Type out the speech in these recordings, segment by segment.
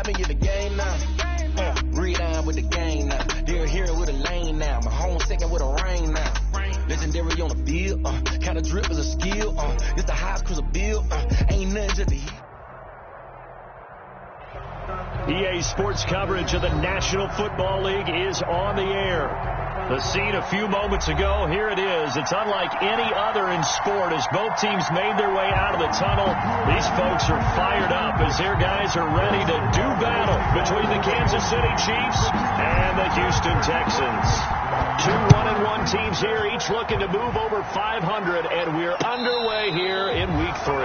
got me in the game now. Read with the game now. They're here with a lane now. My home second with a rain now. Legendary on the field. Kinda drip is a skill. It's the highest cruiser bill. Ain't nothing to the heat. EA Sports coverage of the National Football League is on the air. The scene a few moments ago, here it is. It's unlike any other in sport as both teams made their way out of the tunnel. These folks are fired up as their guys are ready to do battle between the Kansas City Chiefs and the Houston Texans. Two 1-1 teams here, each looking to move over 500, and we're underway here in Week 3.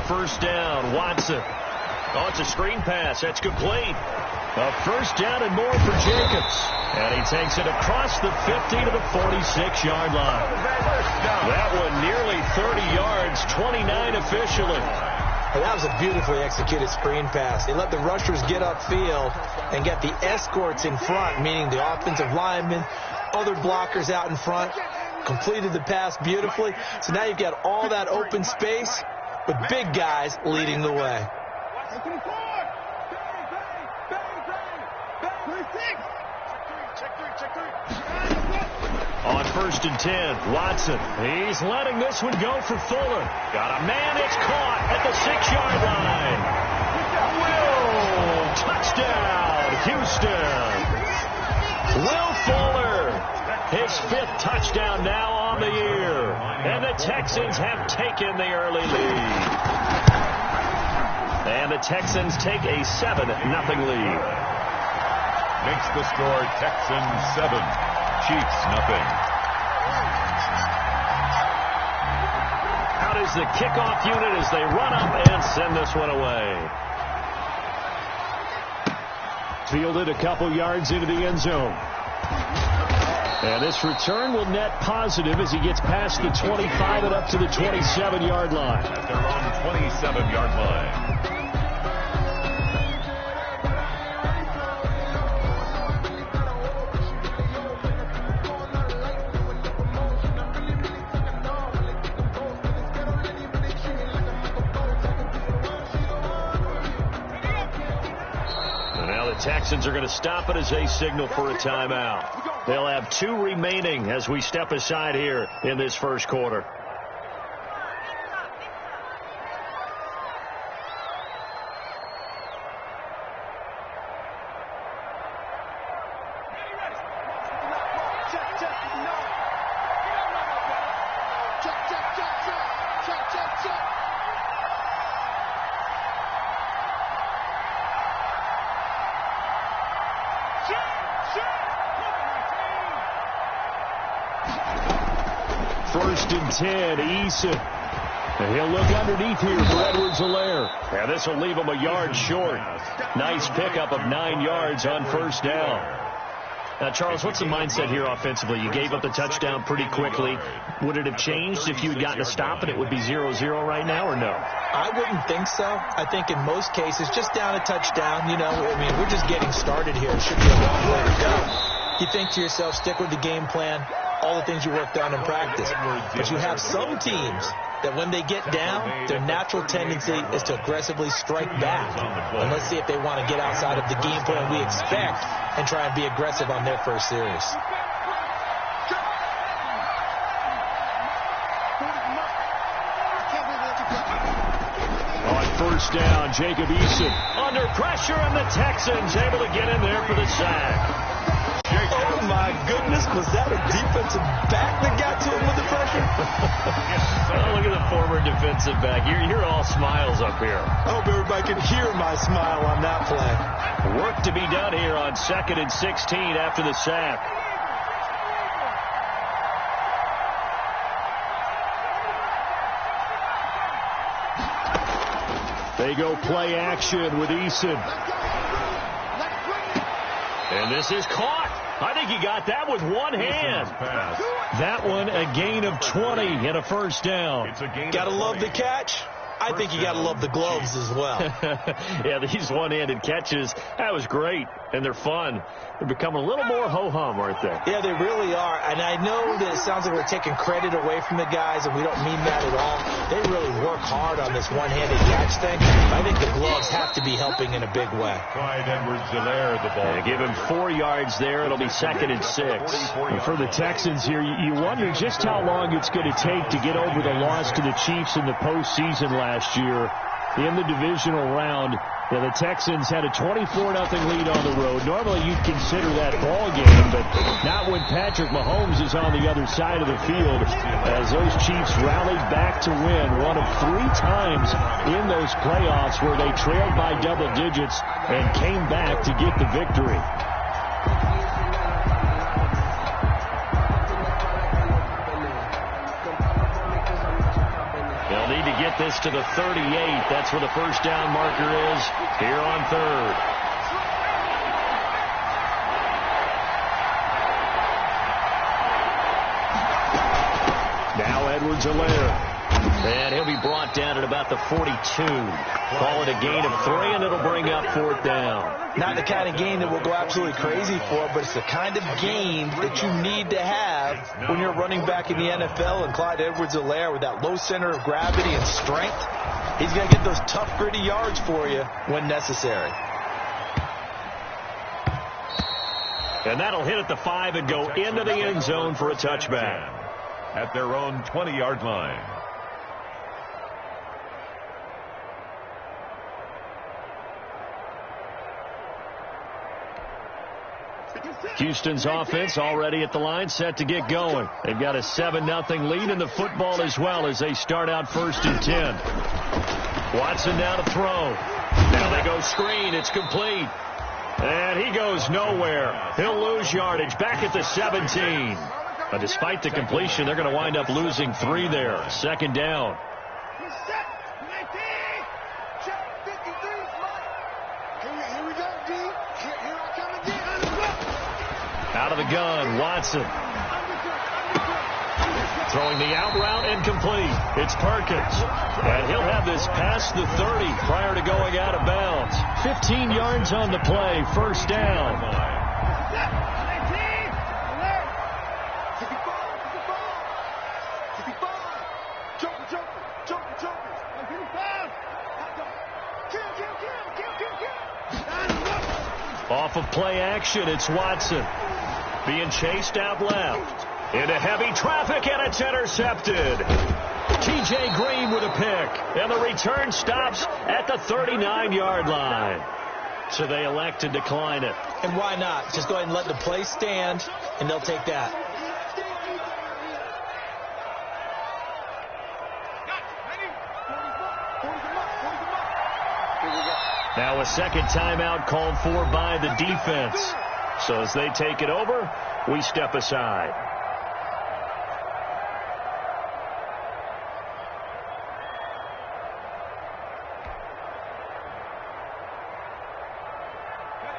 First down, Watson. Oh, it's a screen pass. That's complete. A first down and more for Jacobs. And he takes it across the 50 to the 46-yard line. That one nearly 30 yards, 29 officially. Well, that was a beautifully executed screen pass. They let the rushers get upfield and get the escorts in front, meaning the offensive linemen, other blockers out in front, completed the pass beautifully. So now you've got all that open space, with big guys leading the way. On first and 10, Watson. He's letting this one go for Fuller. Got a man, it's caught at the 6-yard line. Will, touchdown, Houston. Will Fuller, his 5th touchdown now on the year. And the Texans have taken the early lead. And the Texans take a 7-0 lead. Makes the score Texans 7, Chiefs nothing. Out is the kickoff unit as they run up and send this one away. Fielded a couple yards into the end zone. And this return will net positive as he gets past the 25 and up to the 27-yard line. At their own 27-yard line. And now the Texans are going to stop it as they signal for a timeout. They'll have 2 remaining as we step aside here in this first quarter. First and 10, Eason. And he'll look underneath here for Edwards-Helaire. And this will leave him a yard short. Nice pickup of 9 yards on first down. Now, Charles, what's the mindset here offensively? You gave up the touchdown pretty quickly. Would it have changed if you had gotten a stop and it would be 0-0 right now, or no? I wouldn't think so. I think in most cases, just down a touchdown, we're just getting started here. It should be a long way to go. You think to yourself, stick with the game plan, all the things you worked on in practice. But you have some teams that when they get down, their natural tendency is to aggressively strike back. And let's see if they want to get outside of the game plan we expect and try and be aggressive on their first series. On first down, Jacob Eason under pressure, and the Texans able to get in there for the sack. Oh, my goodness. Was that a defensive back that got to him with the pressure? Oh, look at the former defensive back. You're all smiles up here. I hope everybody can hear my smile on that play. Work to be done here on 2nd and 16 after the sack. They go play action with Eason. And this is caught. I think he got that with one hand. That one a gain of 20 and a first down. Gotta love the catch. I think you got to love the gloves as well. Yeah, these one-handed catches, that was great, and they're fun. They're becoming a little more ho-hum, aren't they? Yeah, they really are. And I know that it sounds like we're taking credit away from the guys, and we don't mean that at all. They really work hard on this one-handed catch thing. I think the gloves have to be helping in a big way. Clyde Edwards-Helaire, the ball. And give him 4 yards there. It'll be 2nd and 6. And for the Texans here, you wonder just how long it's going to take to get over the loss to the Chiefs in the postseason last year in the divisional round. Yeah, the Texans had a 24-0 lead on the road. Normally you'd consider that ball game, but not when Patrick Mahomes is on the other side of the field, as those Chiefs rallied back to win one of 3 times in those playoffs where they trailed by double digits and came back to get the victory. Need to get this to the 38. That's where the first down marker is here on 3rd. Now Edwards-Helaire. And he'll be brought down at about the 42. Call it a gain of 3, and it'll bring up 4th down. Not the kind of gain that we'll go absolutely crazy for, but it's the kind of gain that you need to have when you're running back in the NFL. And Clyde Edwards-Helaire, with that low center of gravity and strength, he's going to get those tough, gritty yards for you when necessary. And that'll hit at the 5 and go into the end zone for a touchback. At their own 20-yard line. Houston's offense already at the line, set to get going. They've got a 7-0 lead in the football as well as they start out 1st and 10. Watson now to throw. Now they go screen. It's complete. And he goes nowhere. He'll lose yardage back at the 17. But despite the completion, they're going to wind up losing 3 there. 2nd down. Out of the gun, Watson. Throwing the out route incomplete. It's Perkins. And he'll have this past the 30 prior to going out of bounds. 15 yards on the play, 1st down. Off of play action, it's Watson. Being chased out left. Into heavy traffic, and it's intercepted. T.J. Green with a pick. And the return stops at the 39-yard line. So they elect to decline it. And why not? Just go ahead and let the play stand, and they'll take that. Now a 2nd timeout called for by the defense. So as they take it over, we step aside.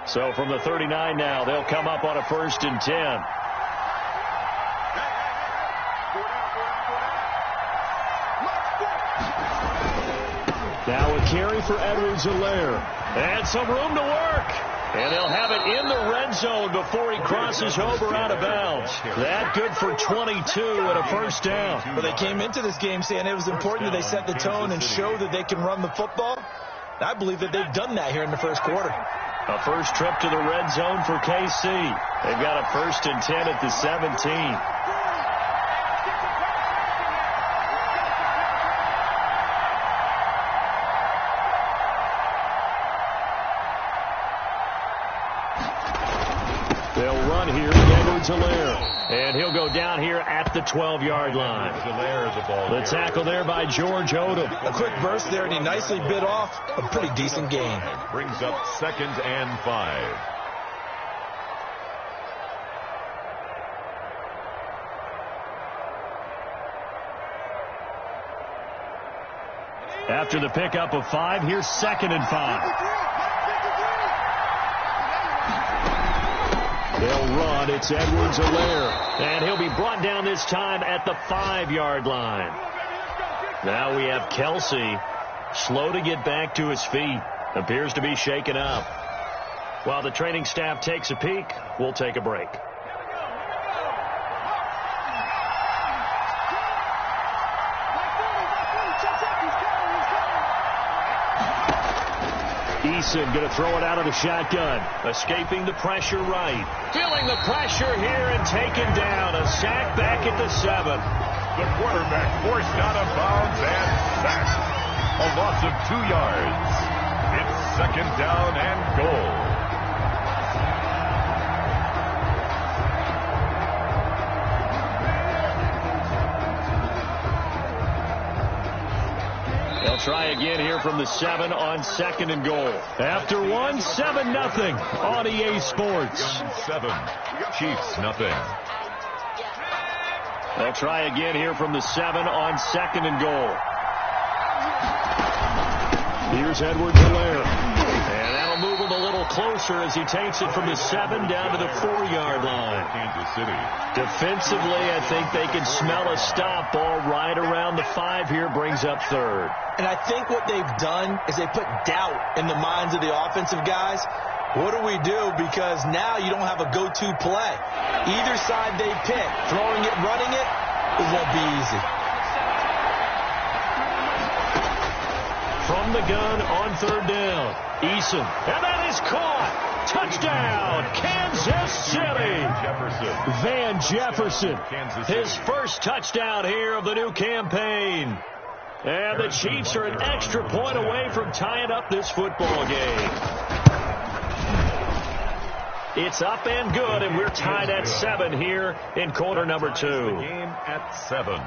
So from the 39 now, they'll come up on a 1st and 10. Now a carry for Edwards-Helaire. And some room to work. And they'll have it in the red zone before he crosses over out of bounds. That good for 22 and a 1st down. Well, they came into this game saying it was important that they set the tone and show that they can run the football. I believe that they've done that here in the 1st quarter. A first trip to the red zone for KC. They've got a 1st and 10 at the 17. They'll run here with Edwards-Helaire. And he'll go down here at the 12-yard line. The tackle there by George Odom. A quick burst there, and he nicely bit off a pretty decent gain. Brings up 2nd and 5. After the pickup of 5, here's 2nd and 5. They'll run. It's Edwards-Helaire. And he'll be brought down this time at the 5-yard line. Now we have Kelsey, slow to get back to his feet. Appears to be shaken up. While the training staff takes a peek, we'll take a break. Eason going to throw it out of the shotgun. Escaping the pressure right. Feeling the pressure here and taken down. A sack back at the 7. The quarterback forced out of bounds and sacked. A loss of 2 yards. It's 2nd down and goal. They'll try again here from the 7 on 2nd and goal. After 1, 7-0 on EA Sports. 7, Chiefs nothing. They'll try again here from the 7 on 2nd and goal. Here's Edwards-Helaire. And that'll move him a little closer as he takes it from the 7 down to the 4-yard line. Kansas City. Defensively, I think they can smell a stop. Ball right around the 5 here, brings up 3rd. And I think what they've done is they put doubt in the minds of the offensive guys. What do we do? Because now you don't have a go-to play. Either side they pick, throwing it, running it, it won't be easy. From the gun on 3rd down, Eason. And that is caught. Touchdown, Kansas City. Van Jefferson, his first touchdown here of the new campaign. And the Chiefs are an extra point away from tying up this football game. It's up and good, and we're tied at 7 here in quarter number 2. The game at 7.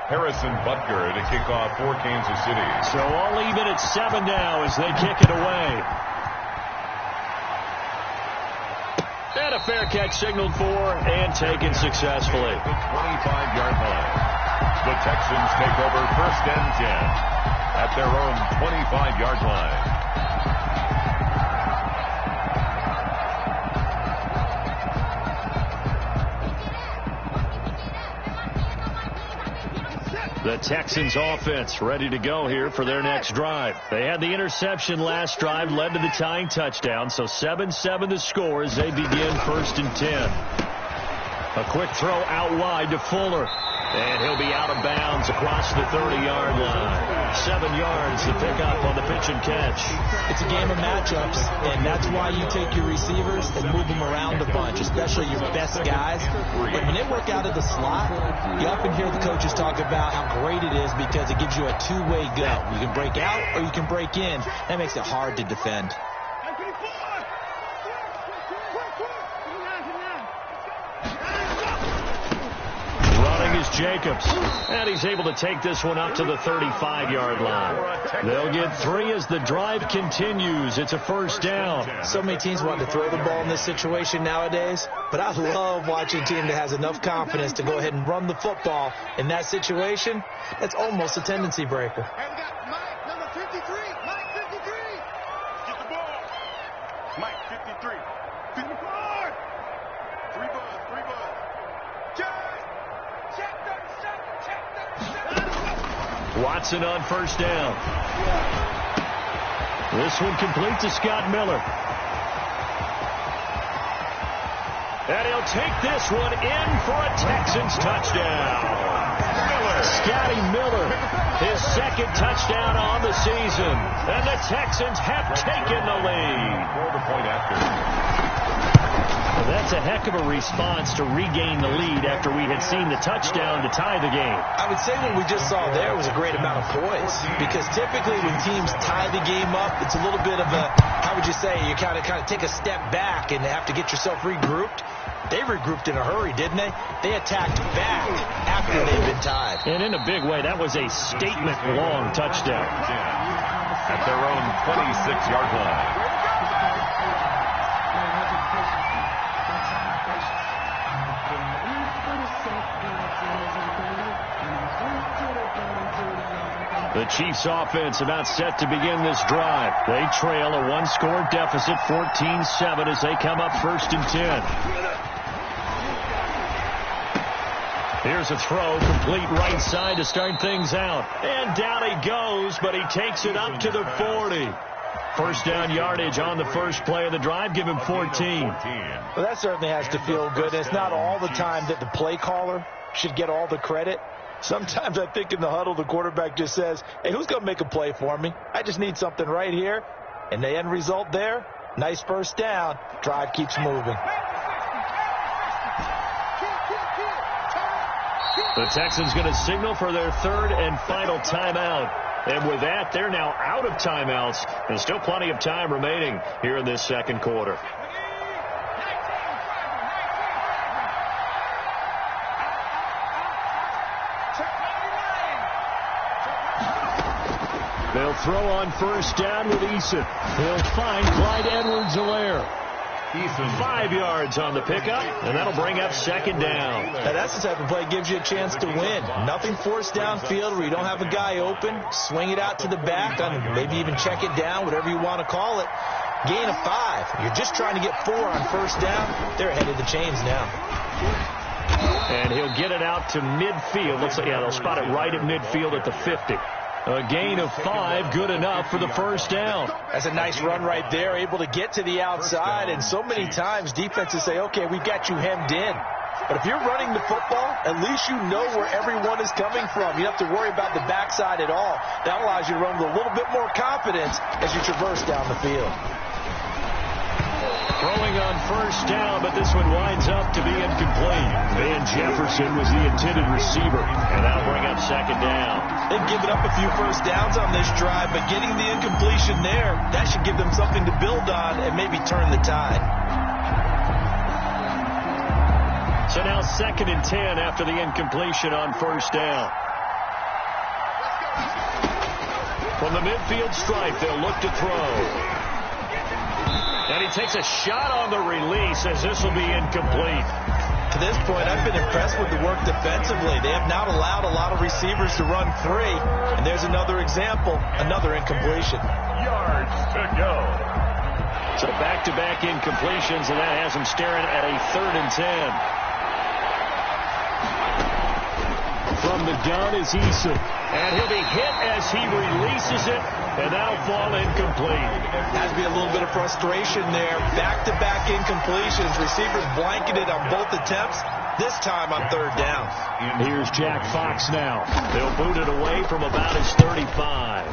Harrison Butker to kick off for Kansas City. So all even at 7 now as they kick it away. And a fair catch signaled for and taken successfully. The 25-yard line. The Texans take over 1st and 10 at their own 25-yard line. The Texans offense ready to go here for their next drive. They had the interception last drive, led to the tying touchdown, so 7-7 the score as they begin 1st and 10. A quick throw out wide to Fuller, and he'll be out of bounds across the 30-yard line. 7 yards to pick up on the pitch and catch. It's a game of matchups, and that's why you take your receivers and move them around a bunch, especially your best guys. But when they work out of the slot, you often hear the coaches talk about how great it is because it gives you a two-way go. You can break out or you can break in. That makes it hard to defend. Running is Jacobs, and he's able to take this one up to the 35-yard line. They'll get 3 as the drive continues. It's a 1st down. So many teams want to throw the ball in this situation nowadays, but I love watching a team that has enough confidence to go ahead and run the football in that situation. That's almost a tendency breaker. Hey, we got Mike, number 53. Mike 53. Get the ball. Mike 53. 54. 3 buzz. Check 37. Watson on 1st down. This one complete to Scott Miller. And he'll take this one in for a Texans touchdown. Scotty Miller, his 2nd touchdown on the season. And the Texans have taken the lead. For the point after. Well, that's a heck of a response to regain the lead after we had seen the touchdown to tie the game. I would say what we just saw there was a great amount of poise, because typically when teams tie the game up, it's a little bit of a, how would you say, you kind of take a step back and have to get yourself regrouped. They regrouped in a hurry, didn't they? They attacked back after they'd been tied. And in a big way, that was a statement-long touchdown. At their own 26-yard line. The Chiefs offense about set to begin this drive. They trail a one-score deficit, 14-7, as they come up 1st and 10. Here's a throw, complete right side to start things out. And down he goes, but he takes it up to the 40. First down yardage on the first play of the drive. Give him 14. Well, that certainly has to feel good. It's not all the time that the play caller should get all the credit. Sometimes I think in the huddle, the quarterback just says, hey, who's going to make a play for me? I just need something right here. And the end result there, nice first down. Drive keeps moving. The Texans going to signal for their 3rd and final timeout. And with that, they're now out of timeouts. There's still plenty of time remaining here in this second quarter. They'll throw on first down with Eason. He'll find Clyde Edwards-Helaire. 5 yards on the pickup, and that'll bring up 2nd down. Now that's the type of play that gives you a chance to win. Nothing forced downfield where you don't have a guy open. Swing it out to the back, maybe even check it down, whatever you want to call it. Gain of 5. You're just trying to get 4 on first down. They're ahead of the chains now. And he'll get it out to midfield. Looks like, yeah, they'll spot it right at midfield at the 50. A gain of 5, good enough for the first down. That's a nice run right there, able to get to the outside. And so many times defenses say, okay, we've got you hemmed in. But if you're running the football, at least you know where everyone is coming from. You don't have to worry about the backside at all. That allows you to run with a little bit more confidence as you traverse down the field. Throwing on first down, but this one winds up to be incomplete. Van Jefferson was the intended receiver, and that'll bring up 2nd down. They've given up a few first downs on this drive, but getting the incompletion there, that should give them something to build on and maybe turn the tide. So now 2nd and 10 after the incompletion on first down. From the midfield stripe, they'll look to throw. And he takes a shot on the release as this will be incomplete. To this point, I've been impressed with the work defensively. They have not allowed a lot of receivers to run free. And there's another example, another incompletion. Yards to go. So back-to-back incompletions, and that has him staring at a 3rd and 10. From the gun is Eason. And he'll be hit as he releases it, and that'll fall incomplete. Has to be a little bit of frustration there. Back-to-back incompletions. Receivers blanketed on both attempts, this time on 3rd down. Here's Jack Fox now. They'll boot it away from about his 35.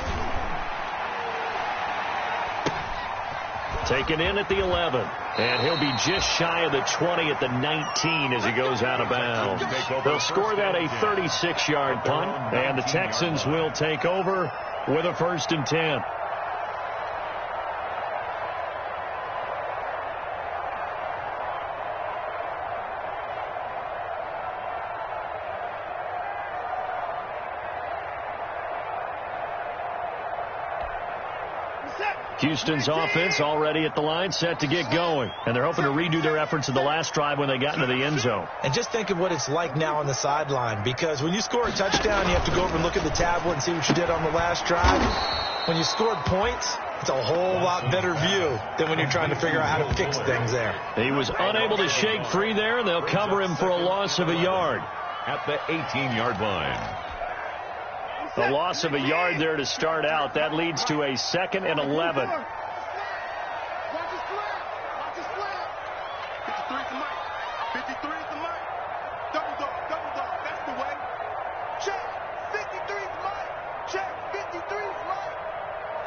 Taken in at the 11. And he'll be just shy of the 20 at the 19 as he goes out of bounds. They'll score that a 36-yard punt, and the Texans will take over with a 1st and 10. Houston's offense already at the line, set to get going. And they're hoping to redo their efforts in the last drive when they got into the end zone. And just think of what it's like now on the sideline, because when you score a touchdown, you have to go over and look at the tablet and see what you did on the last drive. When you scored points, it's a whole lot better view than when you're trying to figure out how to fix things there. He was unable to shake free there, and they'll cover him for a loss of a yard. At the 18-yard line. The loss of a yard there to start out. That leads to a 2nd and 11. Watch his flag. Watch his flag. 53 is the mic. 53 is the mic. Double dog. Double dog. That's the way. Check. 53 is the mic. Check. 53 is the mic.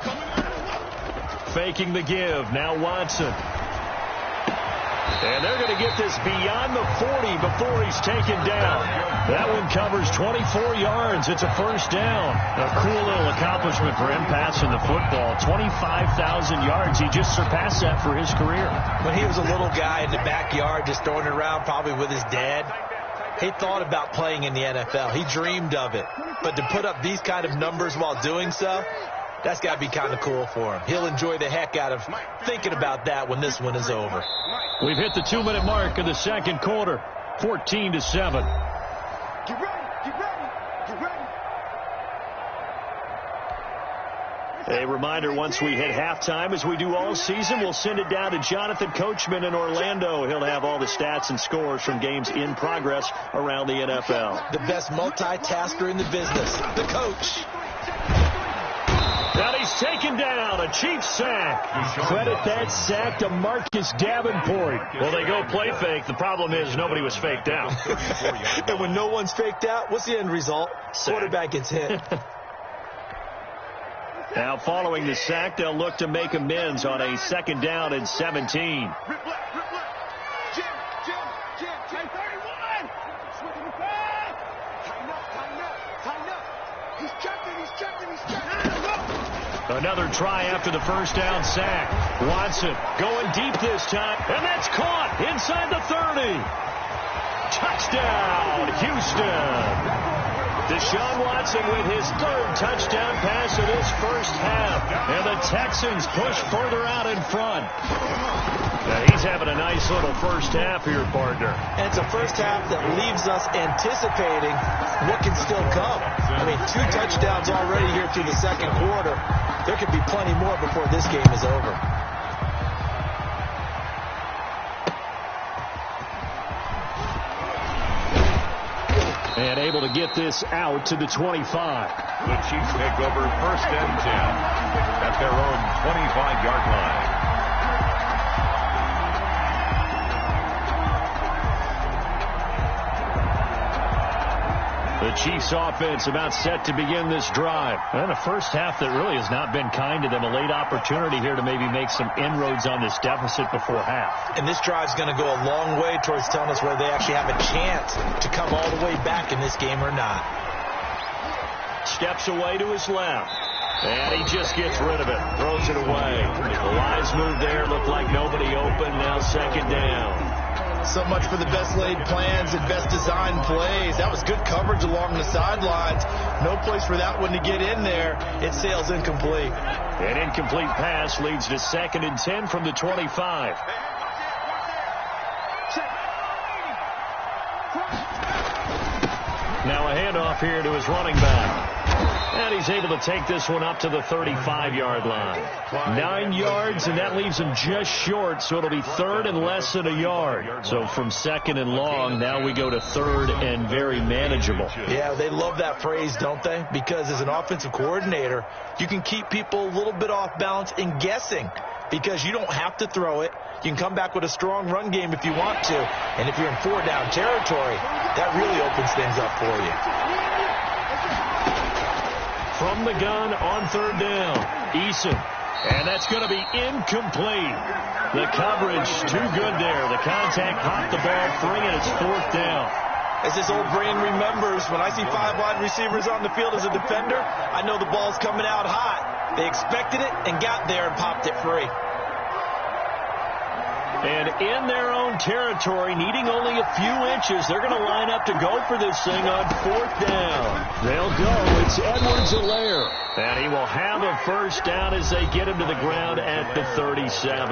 Coming in. Faking the give. Now Watson. And they're going to get this beyond the 40 before he's taken down. That one covers 24 yards. It's a 1st down. A cool little accomplishment for him passing the football. 25,000 yards. He just surpassed that for his career. When he was a little guy in the backyard just throwing it around probably with his dad, he thought about playing in the NFL. He dreamed of it. But to put up these kind of numbers while doing so, that's got to be kind of cool for him. He'll enjoy the heck out of thinking about that when this one is over. We've hit the 2-minute mark of the second quarter. 14-7. Get ready. Get ready. Get ready. A reminder, once we hit halftime, as we do all season, we'll send it down to Jonathan Coachman in Orlando. He'll have all the stats and scores from games in progress around the NFL. The best multitasker in the business, the coach. Now he's taken down, a Chiefs sack. Credit that sack to Marcus Davenport. Well, they go play fake. The problem is nobody was faked out. And when no one's faked out, what's the end result? Sack. Quarterback gets hit. Now following the sack, they'll look to make amends on a 2nd down and 17. Another try after the 1st down sack. Watson going deep this time, and that's caught inside the 30. Touchdown, Houston. Deshaun Watson with his 3rd touchdown pass of this first half. And the Texans push further out in front. Now he's having a nice little first half here, partner. And it's a first half that leaves us anticipating what can still come. I mean, 2 touchdowns already here through the 2nd quarter. There could be plenty more before this game is over. And able to get this out to the 25. The Chiefs take over 1st and 10 at their own 25-yard line. The Chiefs offense about set to begin this drive. And a first half that really has not been kind to them. A late opportunity here to maybe make some inroads on this deficit before half. And this drive's going to go a long way towards telling us whether they actually have a chance to come all the way back in this game or not. Steps away to his left. And he just gets rid of it. Throws it away. The lines move there. Looked like nobody open. Now 2nd down. So much for the best laid plans and best designed plays. That was good coverage along the sidelines. No place for that one to get in there. It sails incomplete. An incomplete pass leads to 2nd and 10 from the 25. Now a handoff here to his running back. And he's able to take this one up to the 35-yard line. 9 yards, and that leaves him just short, so it'll be 3rd and less than a yard. So from 2nd and long, now we go to 3rd and very manageable. Yeah, they love that phrase, don't they? Because as an offensive coordinator, you can keep people a little bit off balance and guessing because you don't have to throw it. You can come back with a strong run game if you want to. And if you're in 4-down territory, that really opens things up for you. From the gun on 3rd down, Eason. And that's going to be incomplete. The coverage too good there. The contact popped the ball free, and it's 4th down. As this old brain remembers, when I see 5 wide receivers on the field as a defender, I know the ball's coming out hot. They expected it and got there and popped it free. And in their own territory, needing only a few inches, they're going to line up to go for this thing on 4th down. They'll go. It's Edwards-Helaire. And he will have a first down as they get him to the ground at the 37.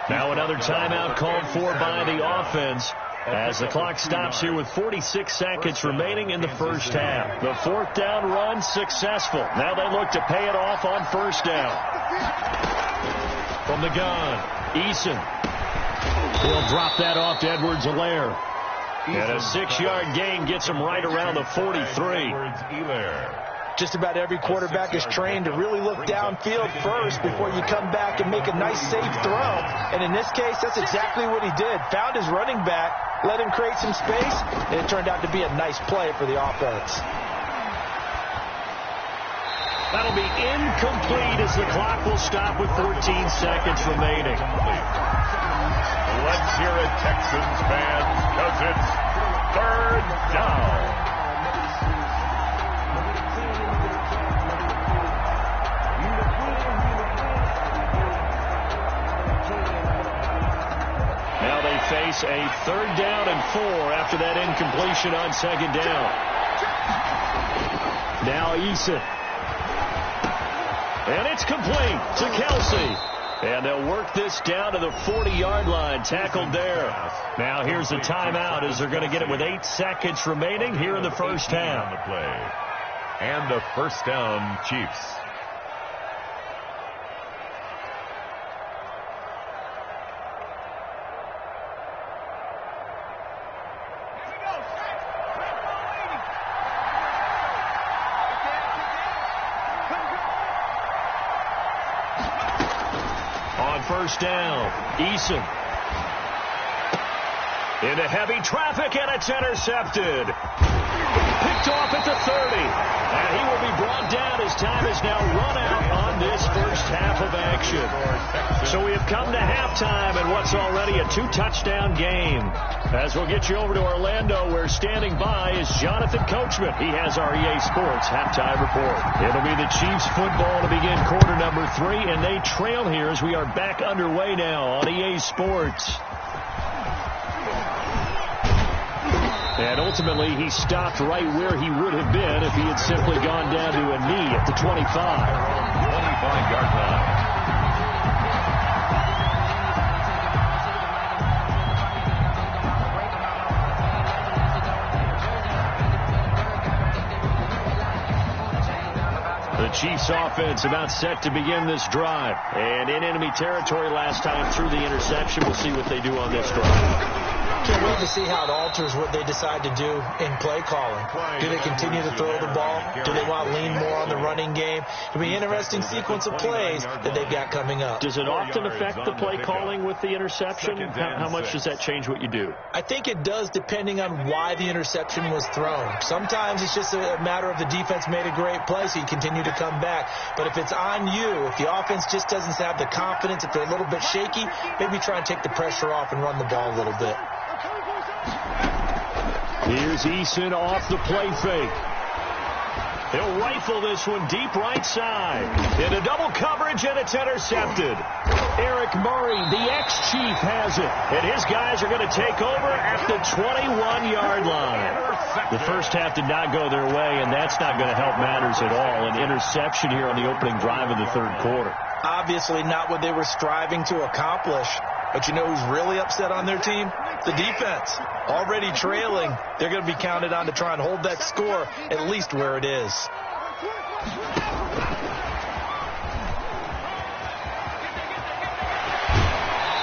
Now another timeout called for by the offense as the clock stops here with 46 seconds remaining in the first half. The 4th down run successful. Now they look to pay it off on 1st down. From the gun, Eason. He'll drop that off to Edwards-Helaire. And a 6-yard gain gets him right around the 43. Just about every quarterback is trained to really look downfield first before you come back and make a nice, safe throw. And in this case, that's exactly what he did. Found his running back, let him create some space, and it turned out to be a nice play for the offense. That'll be incomplete as the clock will stop with 14 seconds remaining. Let's hear it, Texans fans, because it's 3rd down. Now they face a 3rd down and 4 after that incompletion on 2nd down. Now Eason. And it's complete to Kelsey. And they'll work this down to the 40-yard line. Tackled there. Now here's the timeout as they're going to get it with 8 seconds remaining here in the first half. On the play. And a first down, Chiefs. first down. Eason. Into heavy traffic, and it's intercepted. Picked off at the 30. And he will be brought down as time is now run out on this first half of action. So we have come to halftime in what's already a 2-touchdown game. As we'll get you over to Orlando, where standing by is Jonathan Coachman. He has our EA Sports halftime report. It'll be the Chiefs football to begin quarter number 3, and they trail here as we are back underway now on EA Sports. And ultimately, he stopped right where he would have been if he had simply gone down to a knee at the 25. 25-yard line. The Chiefs offense about set to begin this drive. And in enemy territory last time through the interception. We'll see what they do on this drive. Can't wait to see how it alters what they decide to do in play calling. Do they continue to throw the ball? Do they want to lean more on the running game? It'll be an interesting sequence of plays that they've got coming up. Does it often affect the play calling with the interception? How much does that change what you do? I think it does, depending on why the interception was thrown. Sometimes it's just a matter of the defense made a great play, so you continue to come back. But if it's on you, if the offense just doesn't have the confidence, if they're a little bit shaky, maybe try and take the pressure off and run the ball a little bit. Here's Eason off the play fake. He'll rifle this one deep right side. Into double coverage, and it's intercepted. Eric Murray, the ex-Chief, has it. And his guys are going to take over at the 21-yard line. The first half did not go their way, and that's not going to help matters at all. An interception here on the opening drive of the third quarter. Obviously not what they were striving to accomplish. But you know who's really upset on their team? The defense. Already trailing. They're going to be counted on to try and hold that score at least where it is.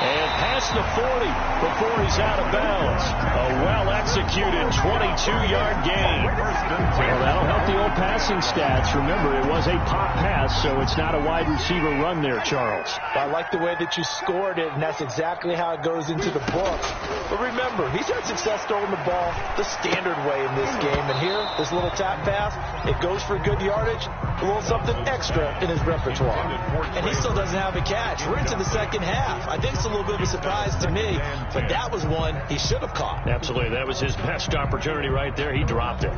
And past the 40 before he's out of bounds. A well-executed 22-yard gain. Well, that'll help the old passing stats. Remember, it was a pop pass, so it's not a wide receiver run there, Charles. I like the way that you scored it, and that's exactly how it goes into the book. But remember, he's had success throwing the ball the standard way in this game. And here, this little tap pass, it goes for good yardage, a little something extra in his repertoire. And he still doesn't have a catch. We're into the second half. I think it's a little bit of a surprise to me, but that was one he should have caught. Absolutely. That was his best opportunity right there. He dropped it.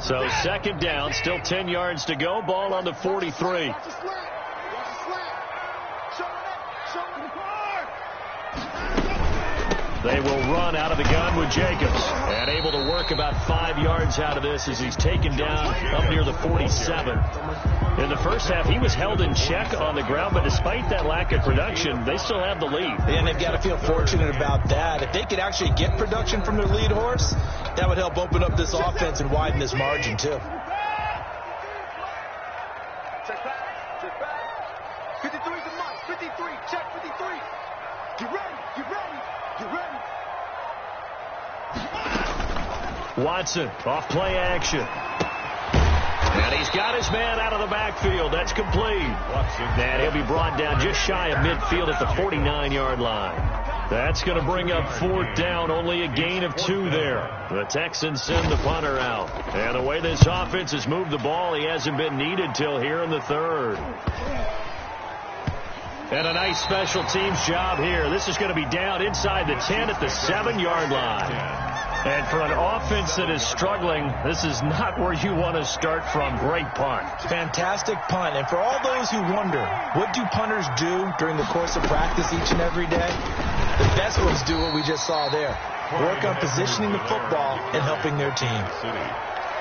So second down, still 10 yards to go. Ball on the 43. They will run out of the gun with Jacobs. And able to work about 5 yards out of this as he's taken down up near the 47. In the first half, he was held in check on the ground, but despite that lack of production, they still have the lead. And they've got to feel fortunate about that. If they could actually get production from their lead horse, that would help open up this offense and widen this margin, too. Check back. 53 to Mike. 53. Check 53. Get ready. Get ready. Get ready. Watson off play action. And he's got his man out of the backfield. That's complete. And he'll be brought down just shy of midfield at the 49-yard line. That's going to bring up fourth down. Only a gain of 2 there. The Texans send the punter out. And the way this offense has moved the ball, he hasn't been needed till here in the third. And a nice special teams job here. This is going to be down inside the 10 at the 7-yard line. And for an offense that is struggling, this is not where you want to start from. Great punt. Fantastic punt. And for all those who wonder, what do punters do during the course of practice each and every day? The best ones do what we just saw there. Work on positioning the football and helping their team.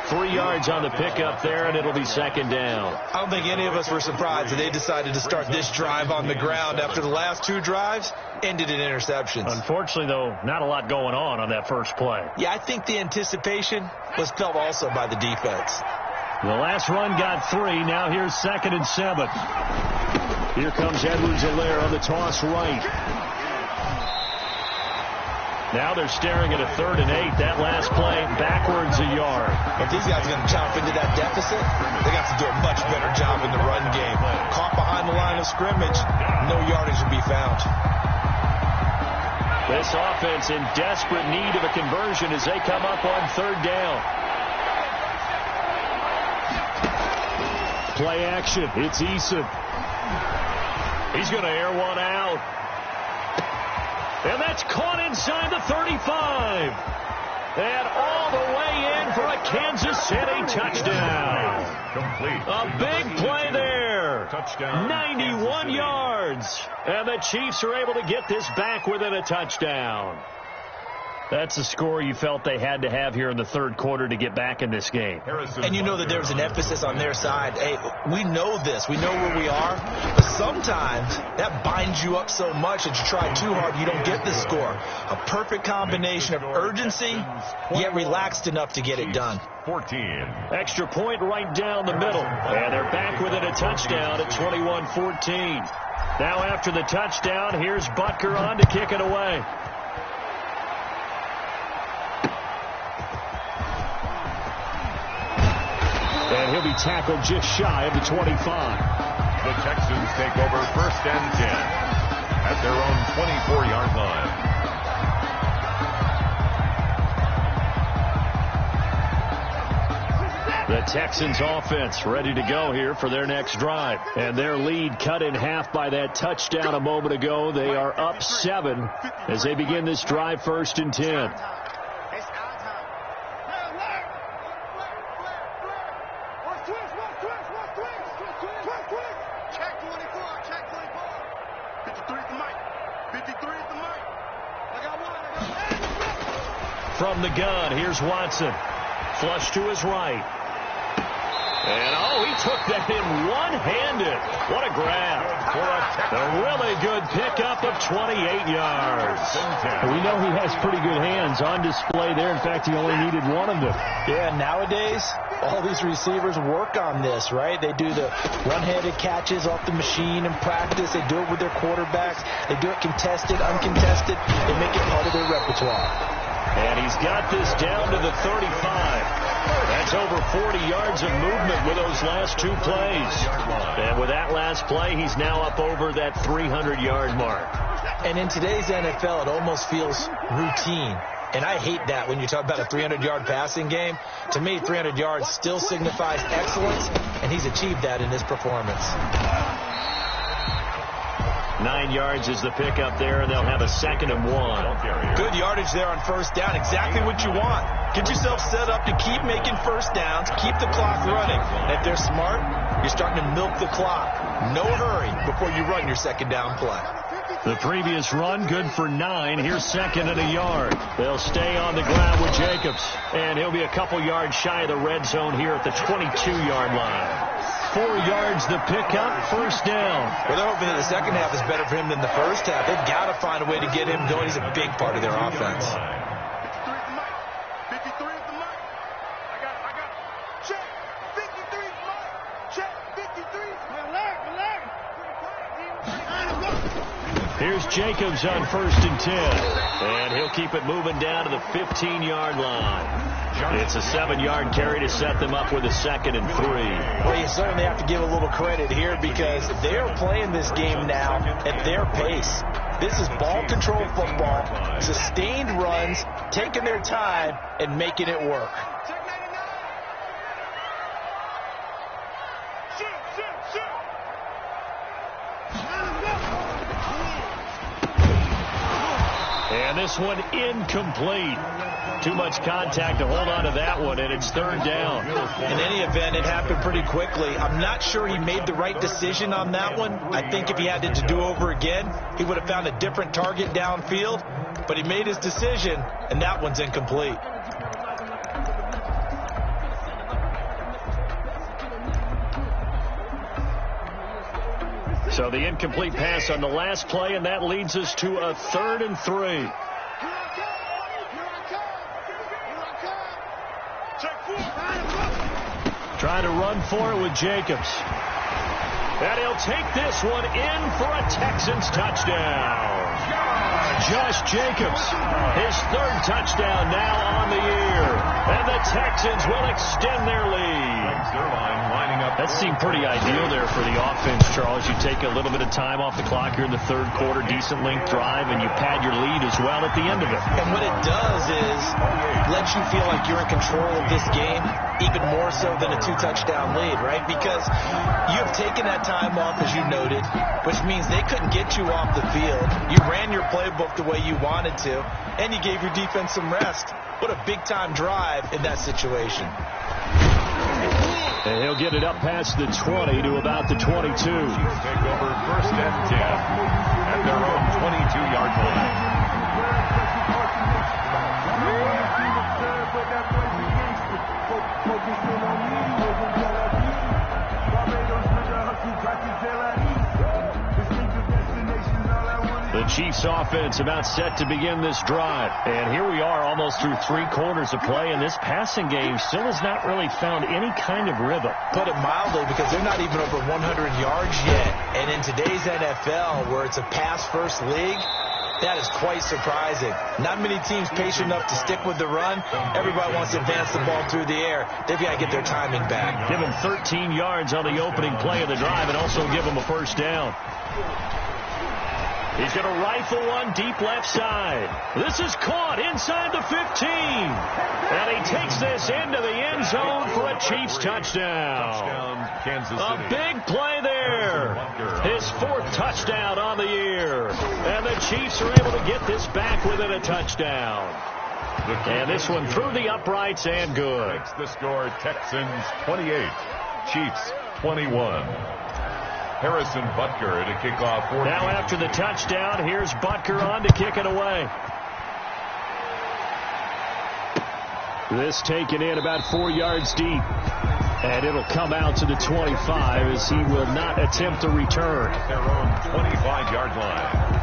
3 yards on the pickup there, and it'll be second down. I don't think any of us were surprised that they decided to start this drive on the ground after the last 2 drives ended in interceptions. Unfortunately, though, not a lot going on that first play. Yeah, I think the anticipation was felt also by the defense. The last run got 3. Now here's 2nd and 7. Here comes Edwards-Helaire on the toss right. Now they're staring at a 3rd and 8. That last play backwards a yard. If these guys are going to chomp into that deficit, they got to do a much better job in the run game. Caught behind the line of scrimmage, no yardage to be found. This offense in desperate need of a conversion as they come up on 3rd down. Play action. It's Eason. He's going to air one out. And that's caught inside the 35. And all the way in for a Kansas City touchdown. Complete. A big play there. Touchdown. 91 yards. And the Chiefs are able to get this back within a touchdown. That's the score you felt they had to have here in the 3rd quarter to get back in this game. And you know that there was an emphasis on their side. Hey, we know this. We know where we are. But sometimes that binds you up so much that you try too hard, you don't get the score. A perfect combination of urgency, yet relaxed enough to get it done. 14. Extra point right down the middle. And they're back within a touchdown at 21-14. Now after the touchdown, here's Butker on to kick it away. And he'll be tackled just shy of the 25. The Texans take over 1st and 10 at their own 24-yard line. The Texans offense ready to go here for their next drive. And their lead cut in half by that touchdown a moment ago. They are up 7 as they begin this drive 1st and 10. From the gun, here's Watson. Flush to his right. And, he took that in one-handed. What a grab. A really good pickup of 28 yards. We know he has pretty good hands on display there. In fact, he only needed one of them. Yeah, nowadays, all these receivers work on this, right? They do the one-handed catches off the machine in practice. They do it with their quarterbacks. They do it contested, uncontested. They make it part of their repertoire. And he's got this down to the 35. That's over 40 yards of movement with those last 2 plays. And with that last play, he's now up over that 300-yard mark. And in today's NFL, it almost feels routine. And I hate that when you talk about a 300-yard passing game. To me, 300 yards still signifies excellence, and he's achieved that in this performance. 9 yards is the pickup there, and they'll have a 2nd and 1. Good yardage there on 1st down. Exactly what you want. Get yourself set up to keep making 1st downs, keep the clock running. And if they're smart, you're starting to milk the clock. No hurry before you run your 2nd down play. The previous run, good for 9. Here's 2nd and a yard. They'll stay on the ground with Jacobs. And he'll be a couple yards shy of the red zone here at the 22-yard line. 4 yards the pickup, 1st down. Well, they're hoping that the 2nd half is better for him than the 1st half. They've got to find a way to get him going. He's a big part of their offense. 53 is the mic. I got it. Check. 53 is the mic. Check. 53 is the mic. Here's Jacobs on 1st and 10. And he'll keep it moving down to the 15-yard line. It's a 7-yard carry to set them up with a 2nd and 3. Well, you certainly have to give a little credit here because they're playing this game now at their pace. This is ball control football, sustained runs, taking their time and making it work. And this one incomplete. Too much contact to hold on to that one, and it's 3rd down. In any event, it happened pretty quickly. I'm not sure he made the right decision on that one. I think if he had it to do over again, he would have found a different target downfield. But he made his decision, and that one's incomplete. So the incomplete pass on the last play, and that leads us to a 3rd and 3. Trying to run for it with Jacobs. And he'll take this one in for a Texans touchdown. Josh Jacobs, his third touchdown now on the year. And the Texans will extend their lead. That seemed pretty ideal there for the offense, Charles. You take a little bit of time off the clock here in the third quarter, decent length drive, and you pad your lead as well at the end of it. And what it does is let you feel like you're in control of this game, even more so than a 2-touchdown lead, right? Because you have taken that time off, as you noted, which means they couldn't get you off the field. You ran your playbook the way you wanted to, and you gave your defense some rest. What a big-time drive in that situation. And he'll get it up past the 20 to about the 22. Chiefs take over first and 10 at their own 22-yard line. The Chiefs offense about set to begin this drive. And here we are almost through 3 quarters of play, and this passing game still has not really found any kind of rhythm. Put it mildly, because they're not even over 100 yards yet. And in today's NFL, where it's a pass-first league, that is quite surprising. Not many teams patient enough to stick with the run. Everybody wants to advance the ball through the air. They've got to get their timing back. Give them 13 yards on the opening play of the drive and also give them a first down. He's going to rifle one deep left side. This is caught inside the 15. And he takes this into the end zone for a Chiefs touchdown. Kansas City. A big play there. His 4th touchdown on the year. And the Chiefs are able to get this back within a touchdown. And this one through the uprights and good. Makes the score Texans 28, Chiefs 21. Harrison Butker to kick off. Now after the touchdown, here's Butker on to kick it away. This taken in about 4 yards deep. And it'll come out to the 25 as he will not attempt to return. At their own 25-yard line.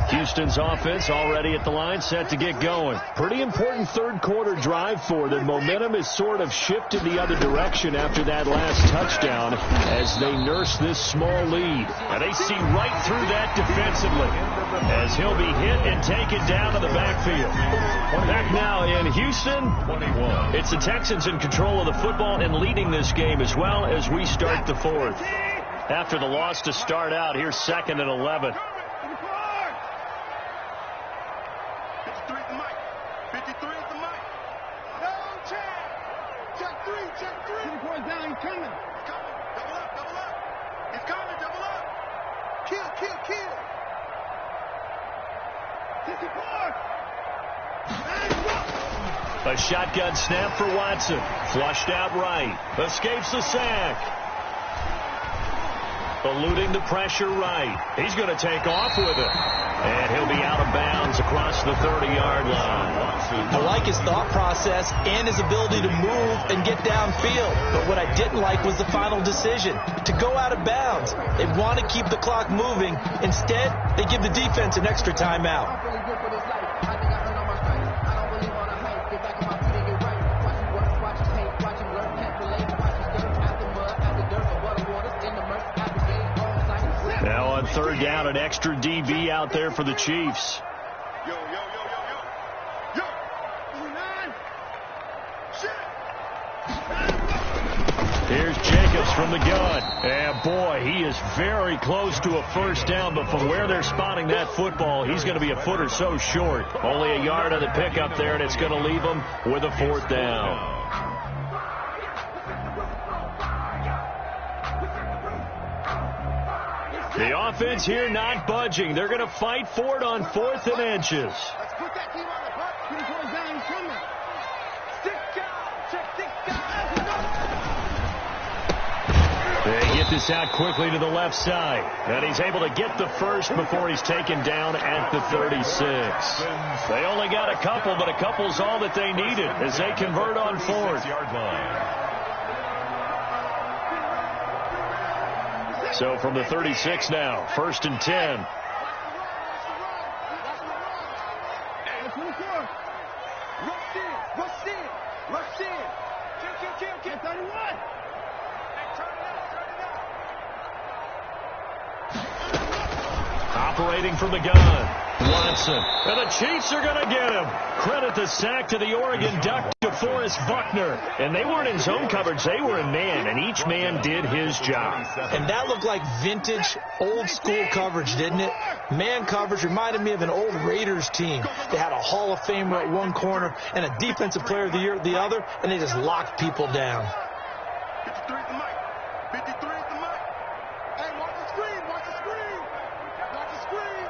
Houston's offense already at the line, set to get going. Pretty important third quarter drive for them. Momentum has sort of shifted the other direction after that last touchdown as they nurse this small lead. And they see right through that defensively as he'll be hit and taken down to the backfield. Back now in Houston, 21. It's the Texans in control of the football and leading this game as well as we start the 4th. After the loss to start out, here's 2nd and 11. A shotgun snap for Watson. Flushed out right. Escapes the sack. Eluding the pressure right. He's going to take off with it. And he'll be out of bounds across the 30-yard line. I like his thought process and his ability to move and get downfield. But what I didn't like was the final decision to go out of bounds. They want to keep the clock moving. Instead, they give the defense an extra timeout. Now on 3rd down, an extra DB out there for the Chiefs. Here's Jacobs from the gun. And boy, he is very close to a first down, but from where they're spotting that football, he's going to be a foot or so short. Only a yard on the pickup there, and it's going to leave him with a 4th down. The offense here not budging. They're going to fight for it on 4th and inches. Let's put that team on the block. He goes down coming. Stick down. Check, stick down. They get this out quickly to the left side. And he's able to get the first before he's taken down at the 36. They only got a couple, but a couple's all that they needed as they convert on 4th. Yard line. So from the 36 now, 1st and 10. Operating from the gun, Watson. And the Chiefs are going to get him. Credit the sack to the Oregon Duck, DeForest Buckner. And they weren't in zone coverage. They were in man, and each man did his job. And that looked like vintage, old-school coverage, didn't it? Man coverage reminded me of an old Raiders team. They had a Hall of Famer at one corner and a Defensive Player of the Year at the other, and they just locked people down. 53 is the mic. 53 is the mic. Hey, watch the screen. Watch the screen. Watch the screen.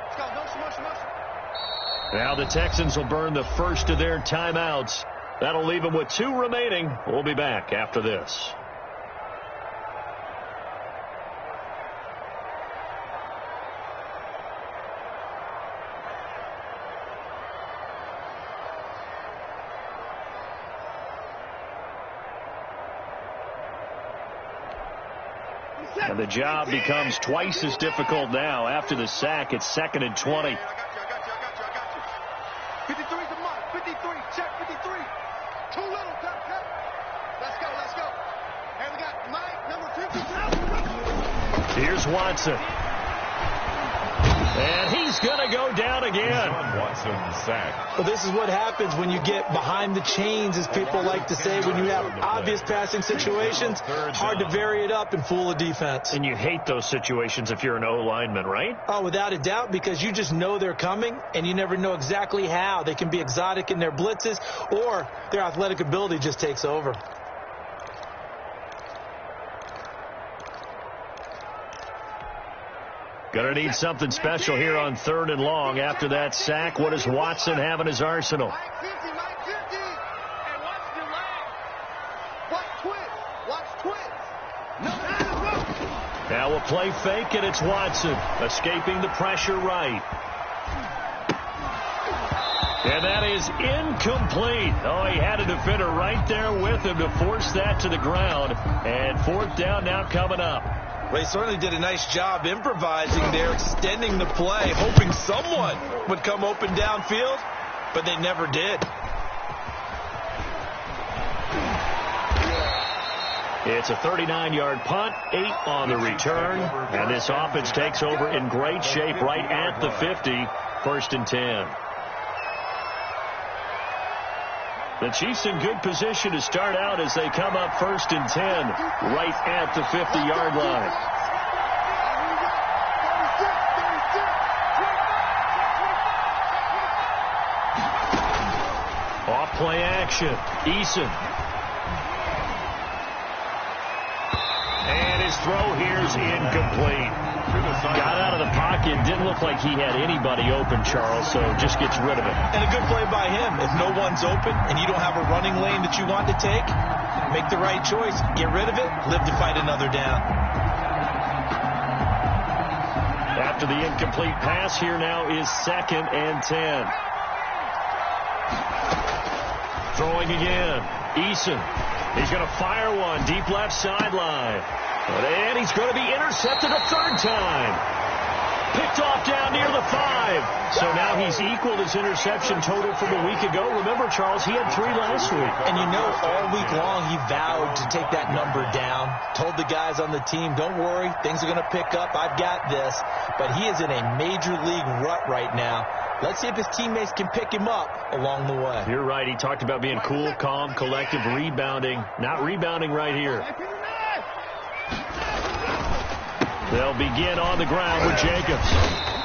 Let's go. Motion. Now the Texans will burn the first of their timeouts. That'll leave them with 2 remaining. We'll be back after this. And the job becomes twice as difficult now. After the sack, it's 2nd and 20. I got you. 53 is the mic. 53. Check 53. Too little. Tap. Let's go. And we got mic number 52. Here's Watson. And he's going to go down again. Watson sack. Well, this is what happens when you get behind the chains, as people like to say, when you have obvious passing situations. Hard to vary it up and fool a defense. And you hate those situations if you're an O-lineman, right? Oh, without a doubt, because you just know they're coming, and you never know exactly how. They can be exotic in their blitzes, or their athletic ability just takes over. Going to need something special here on 3rd and long. After that sack, what does Watson have in his arsenal? Mike 50. And watch the lag. Watch twist. No. Now a play fake, and it's Watson escaping the pressure right. And that is incomplete. Oh, he had a defender right there with him to force that to the ground. And 4th down now coming up. Well, he certainly did a nice job improvising there, extending the play, hoping someone would come open downfield, but they never did. It's a 39-yard punt, 8 on the return, and this offense takes over in great shape right at the 50, 1st and 10. The Chiefs in good position to start out as they come up 1st and 10 right at the 50-yard line. Off play action. Eason. And his throw here's incomplete. Got out of the pocket. Didn't look like he had anybody open, Charles, so just gets rid of it. And a good play by him. If no one's open and you don't have a running lane that you want to take, make the right choice. Get rid of it. Live to fight another down. After the incomplete pass, here now is 2nd and 10. Throwing again. Eason. He's going to fire one deep left sideline. And he's going to be intercepted a 3rd time. Picked off down near the 5. So now he's equaled his interception total from a week ago. Remember, Charles, he had 3 last week. And you know, all week long he vowed to take that number down. Told the guys on the team, don't worry, things are going to pick up. I've got this. But he is in a major league rut right now. Let's see if his teammates can pick him up along the way. You're right. He talked about being cool, calm, collective, rebounding. Not rebounding right here. They'll begin on the ground with Jacobs.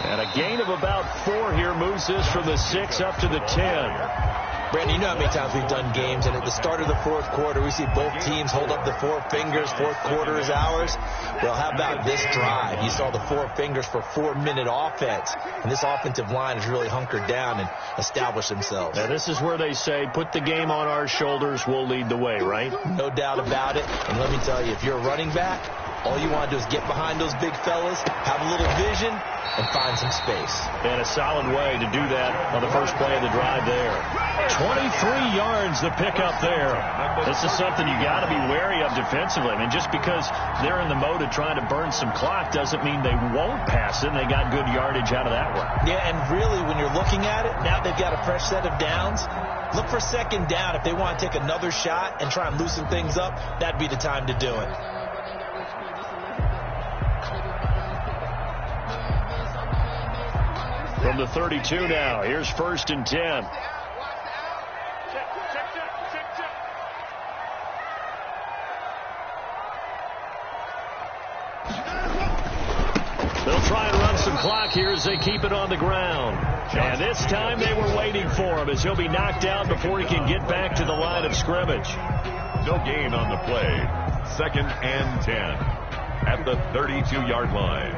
And a gain of about 4 here moves this from the 6 up to the 10. Brandon, you know how many times we've done games, and at the start of the 4th quarter, we see both teams hold up the 4 fingers. 4th quarter is ours. Well, how about this drive? You saw the 4 fingers for 4-minute offense, and this offensive line has really hunkered down and established themselves. Now, this is where they say, put the game on our shoulders, we'll lead the way, right? No doubt about it. And let me tell you, if you're a running back, All you want to do is get behind those big fellas, have a little vision, and find some space. And a solid way to do that on the first play of the drive there. 23 yards to pick up there. This is something you got to be wary of defensively. I mean, just because they're in the mode of trying to burn some clock doesn't mean they won't pass it, and they got good yardage out of that one. Yeah, and really, when you're looking at it, now they've got a fresh set of downs. Look for second down. If they want to take another shot and try and loosen things up, that'd be the time to do it. From the 32 now, here's 1st and 10. They'll try and run some clock here as they keep it on the ground. And this time they were waiting for him as he'll be knocked down before he can get back to the line of scrimmage. No gain on the play. 2nd and 10 at the 32-yard line.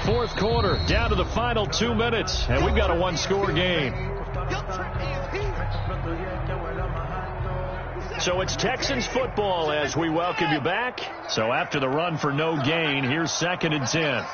4th quarter, down to the final 2 minutes, and we've got a one-score game. So it's Texans football as we welcome you back. So after the run for no gain, here's 2nd and 10.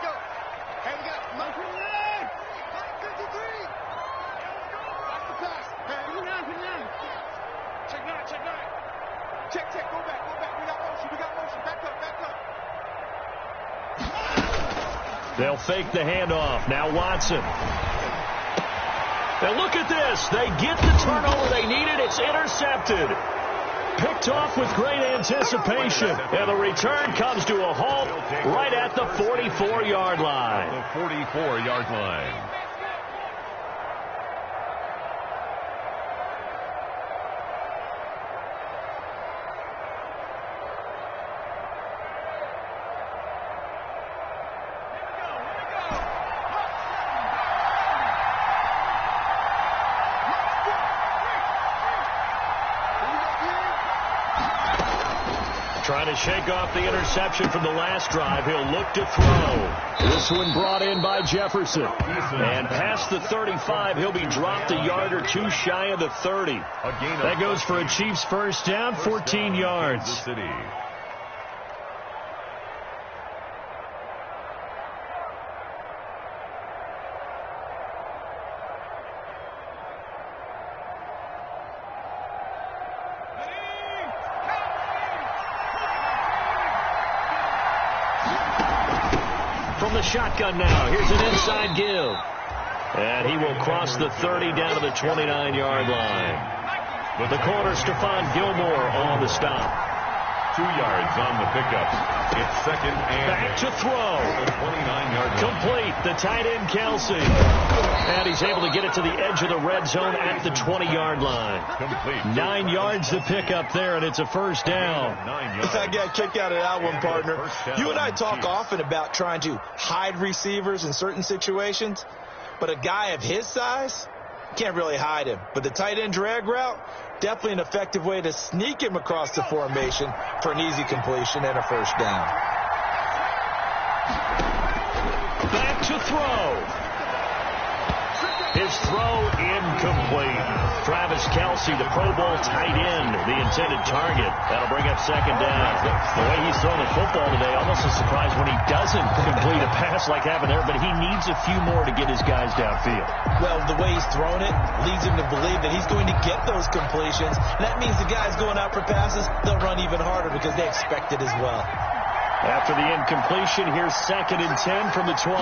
They'll fake the handoff. Now Watson. And look at this. They get the turnover they needed. It's intercepted. Picked off with great anticipation. And the return comes to a halt right at the 44-yard line. The 44-yard line. Trying to shake off the interception from the last drive. He'll look to throw. This one brought in by Jefferson. And past the 35, he'll be dropped a yard or two shy of the 30. That goes for a Chiefs first down, 14 yards. From the shotgun now, here's an inside give. And he will cross the 30 down to the 29-yard line. The corner, Stephon Gilmore on the stop. 2 yards on the pickup. It's 2nd and back to throw. 29-yard complete. The tight end, Kelsey. And he's able to get it to the edge of the red zone at the 20-yard line. Complete. 9 yards to pick up there, and it's a first down. I got a kick out of that one, partner. You and I talk often about trying to hide receivers in certain situations, but a guy of his size can't really hide him. But the tight end drag route, definitely an effective way to sneak him across the formation for an easy completion and a first down. Back to throw. His throw incomplete. Travis Kelsey, the Pro Bowl tight end, the intended target. That'll bring up second down. The way he's throwing the football today, almost a surprise when he doesn't complete a pass like happened there, but he needs a few more to get his guys downfield. Well, the way he's thrown it leads him to believe that he's going to get those completions. And that means the guys going out for passes, they'll run even harder because they expect it as well. After the incompletion, here's 2nd and 10 from the 20.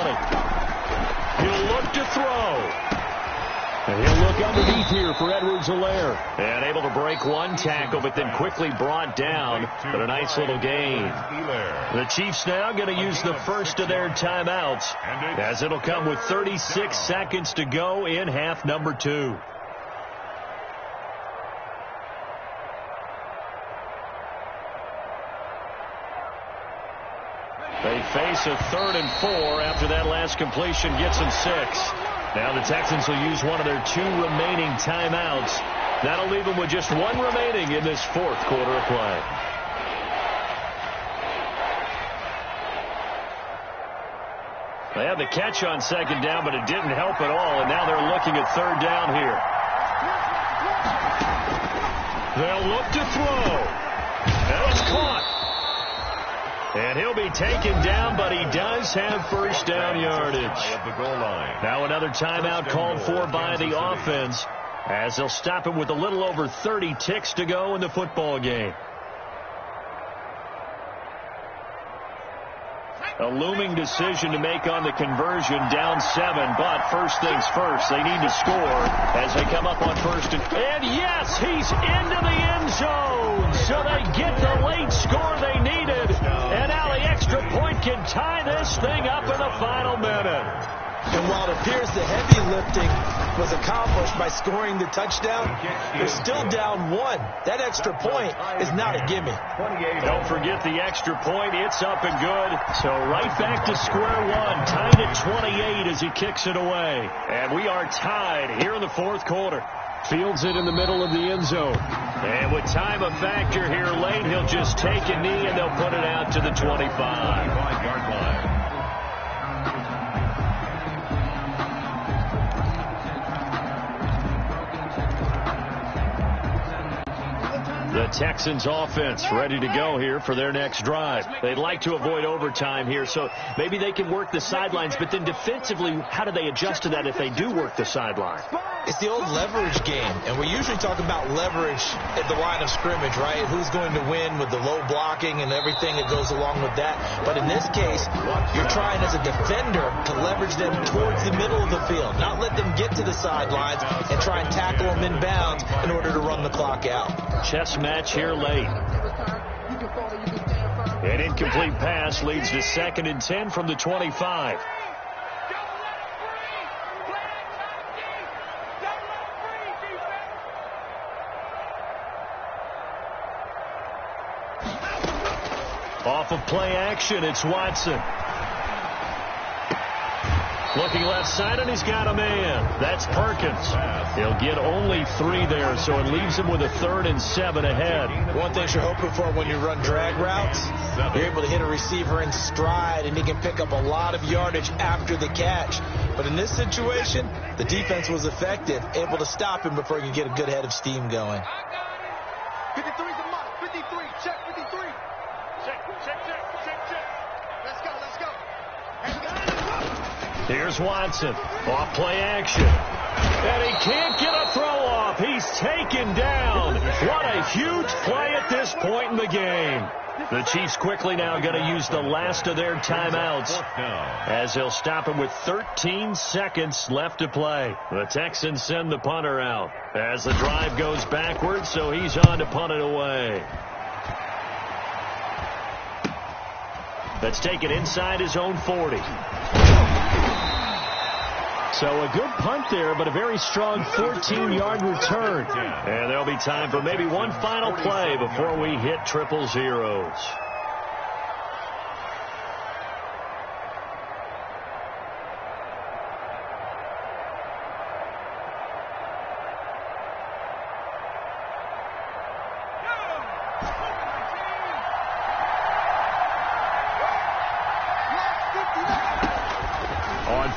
He'll look to throw. And he'll look underneath here for Edwards-Helaire. And able to break one tackle, but then quickly brought down. But a nice little gain. The Chiefs now going to use the first of their timeouts, as it'll come with 36 seconds to go in half number 2. They face a 3rd and 4 after that last completion gets them 6. Now the Texans will use one of their 2 remaining timeouts. That'll leave them with just 1 remaining in this 4th quarter of play. They had the catch on 2nd down, but it didn't help at all, and now they're looking at 3rd down here. They'll look to throw. That was caught. And he'll be taken down, but he does have first down yardage. Now another timeout called for by the offense, as they'll stop him with a little over 30 ticks to go in the football game. A looming decision to make on the conversion, down 7, but first things first, they need to score as they come up on first. And yes, he's into the end zone, so they get the late score they needed. And now the extra point can tie this thing up in the final minute. And while it appears the heavy lifting was accomplished by scoring the touchdown, they're still down 1. That extra point is not a gimme. Don't forget the extra point. It's up and good. So right back to square one. Tied at 28 as he kicks it away. And we are tied here in the fourth quarter. Fields it in the middle of the end zone. And with time a factor here late, he'll just take a knee and they'll put it out to the 25-yard line. The Texans offense ready to go here for their next drive. They'd like to avoid overtime here, so maybe they can work the sidelines, but then defensively, how do they adjust to that if they do work the sideline? It's the old leverage game, and we usually talk about leverage at the line of scrimmage, right? Who's going to win with the low blocking and everything that goes along with that. But in this case, you're trying as a defender to leverage them towards the middle of the field, not let them get to the sidelines and try and tackle them inbounds in order to run the clock out. Chess match here late. An incomplete pass leads to 2nd and 10 from the 25. Off of play action, it's Watson. Looking left side, and he's got a man. That's Perkins. He'll get only 3 there, so it leaves him with a 3rd and 7 ahead. One thing you're hoping for when you run drag routes, you're able to hit a receiver in stride, and he can pick up a lot of yardage after the catch. But in this situation, the defense was effective, able to stop him before he could get a good head of steam going. 53's a mark. 53. Check 53. Check. Let's go. Here's Watson. Off play action. And he can't get a throw off. He's taken down. What a huge play at this point in the game. The Chiefs quickly now going to use the last of their timeouts as they'll stop him with 13 seconds left to play. The Texans send the punter out as the drive goes backwards, so he's on to punt it away. Let's take it inside his own 40. So a good punt there, but a very strong 14-yard return. And there'll be time for maybe one final play before we hit 000.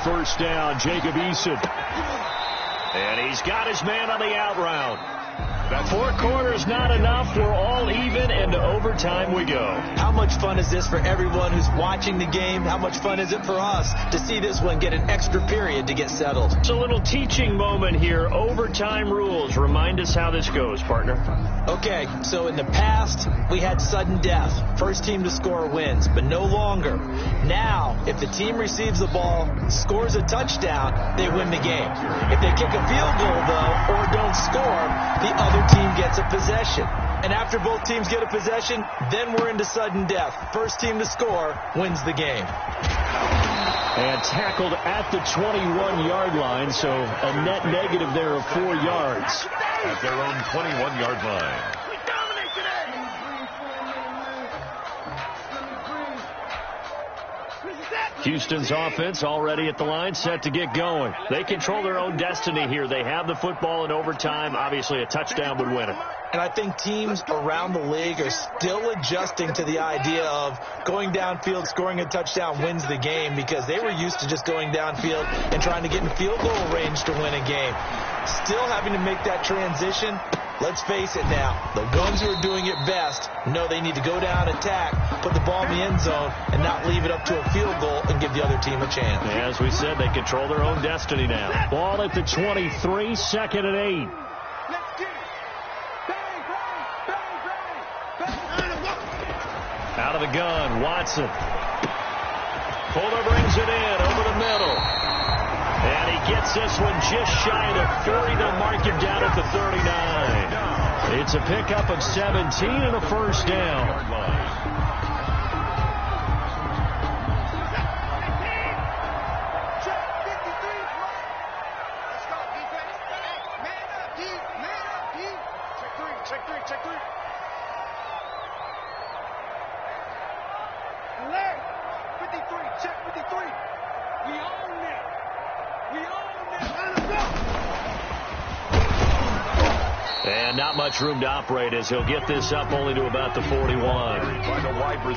First down, Jacob Eason. And he's got his man on the out route. 4 quarters not enough. We're all even, and to overtime we go. How much fun is this for everyone who's watching the game? How much fun is it for us to see this one get an extra period to get settled? It's a little teaching moment here. Overtime rules. Remind us how this goes, partner. Okay, so in the past, we had sudden death. First team to score wins, but no longer. Now, if the team receives the ball, scores a touchdown, they win the game. If they kick a field goal, though, or don't score, the other team gets a possession. And after both teams get a possession, then we're into sudden death. First team to score wins the game. And tackled at the 21-yard line, so a net negative there of 4 yards. At their own 21-yard line. Houston's offense already at the line, set to get going. They control their own destiny here. They have the football in overtime. Obviously, a touchdown would win it. And I think teams around the league are still adjusting to the idea of going downfield, scoring a touchdown wins the game, because they were used to just going downfield and trying to get in field goal range to win a game. Still having to make that transition. Let's face it now, the ones who are doing it best know they need to go down, attack, put the ball in the end zone, and not leave it up to a field goal and give the other team a chance. As we said, they control their own destiny now. Ball at the 23, 2nd and 8. Let's get it. Bang, bang, bang, bang. Out of the gun, Watson. Fuller brings it in over the middle. And he gets this one just shy of the 40. They'll mark him down at the 39. It's a pickup of 17 and a first down. Check 53. Let's go, defense. Man up, D. Man up, D. Check three. Alert. 53. Check 53. We own it. Let's go. And not much room to operate as he'll get this up only to about the 41.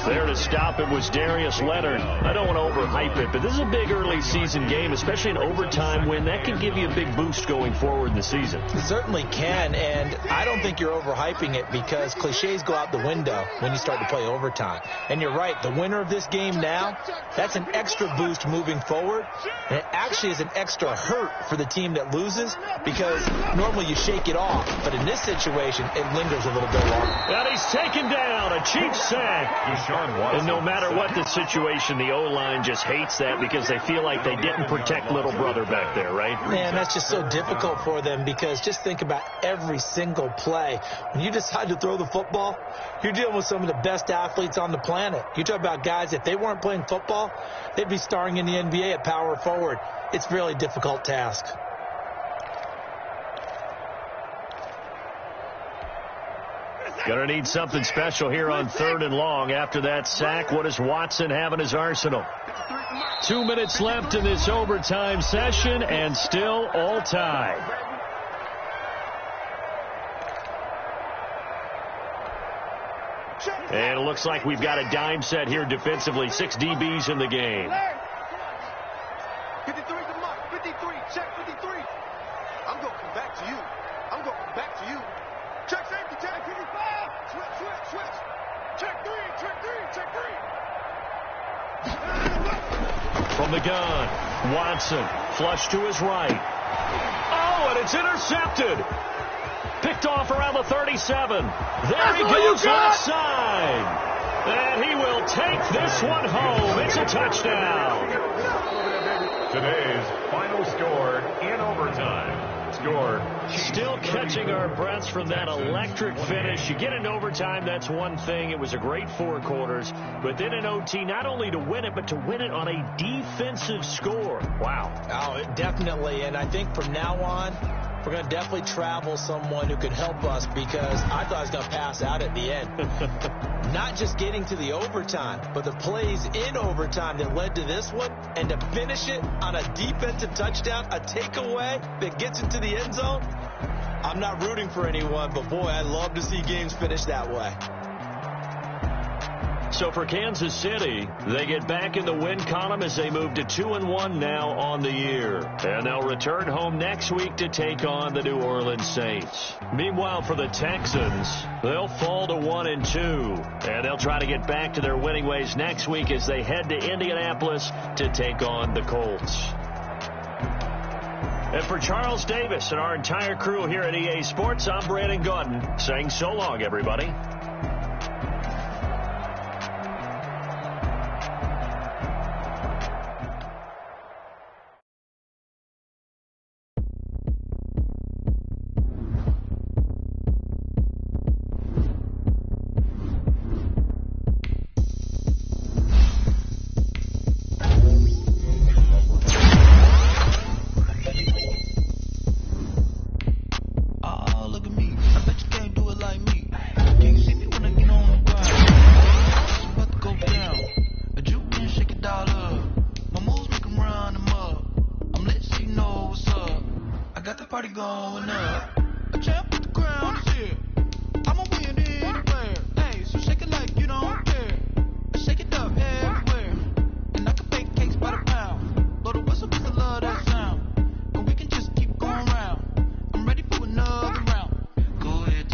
There to stop it was Darius Leonard. I don't want to overhype it, but this is a big early season game, especially an overtime win. That can give you a big boost going forward in the season. It certainly can, and I don't think you're overhyping it because cliches go out the window when you start to play overtime. And you're right, the winner of this game now, that's an extra boost moving forward, and it actually is an extra hurt for the team that loses because normally you shake it off, but in this situation, it lingers a little bit longer. And he's taken down, a cheap sack. And no matter what the situation, the O-line just hates that because they feel like they didn't protect little brother back there, right? Man, that's just so difficult for them because just think about every single play. When you decide to throw the football, you're dealing with some of the best athletes on the planet. You talk about guys, if they weren't playing football, they'd be starring in the NBA at power forward. It's a really difficult task. Going to need something special here on 3rd and long. After that sack, what does Watson have in his arsenal? 2 minutes left in this overtime session, and still all tied. And it looks like we've got a dime set here defensively. 6 DBs in the game. 53 to Mike. 53. Check 53. I'm going to come back to you. Check safety. Check 55. Switch. Check 3. From the gun, Watson, flush to his right. Oh, and it's intercepted. Picked off around the 37. There he goes outside. And he will take this one home. It's a touchdown. Today's final score in overtime. Still catching our breaths from that electric finish. You get in overtime, that's one thing. It was a great 4 quarters. But then in OT, not only to win it, but to win it on a defensive score. Wow. Oh, definitely. And I think from now on, we're going to definitely travel someone who could help us because I thought I was going to pass out at the end. Not just getting to the overtime, but the plays in overtime that led to this one, and to finish it on a defensive touchdown, a takeaway that gets into the end zone. I'm not rooting for anyone, but boy, I love to see games finish that way. So for Kansas City, they get back in the win column as they move to 2-1 now on the year. And they'll return home next week to take on the New Orleans Saints. Meanwhile, for the Texans, they'll fall to 1-2. And they'll try to get back to their winning ways next week as they head to Indianapolis to take on the Colts. And for Charles Davis and our entire crew here at EA Sports, I'm Brandon Gaudin saying so long, everybody. Go ahead.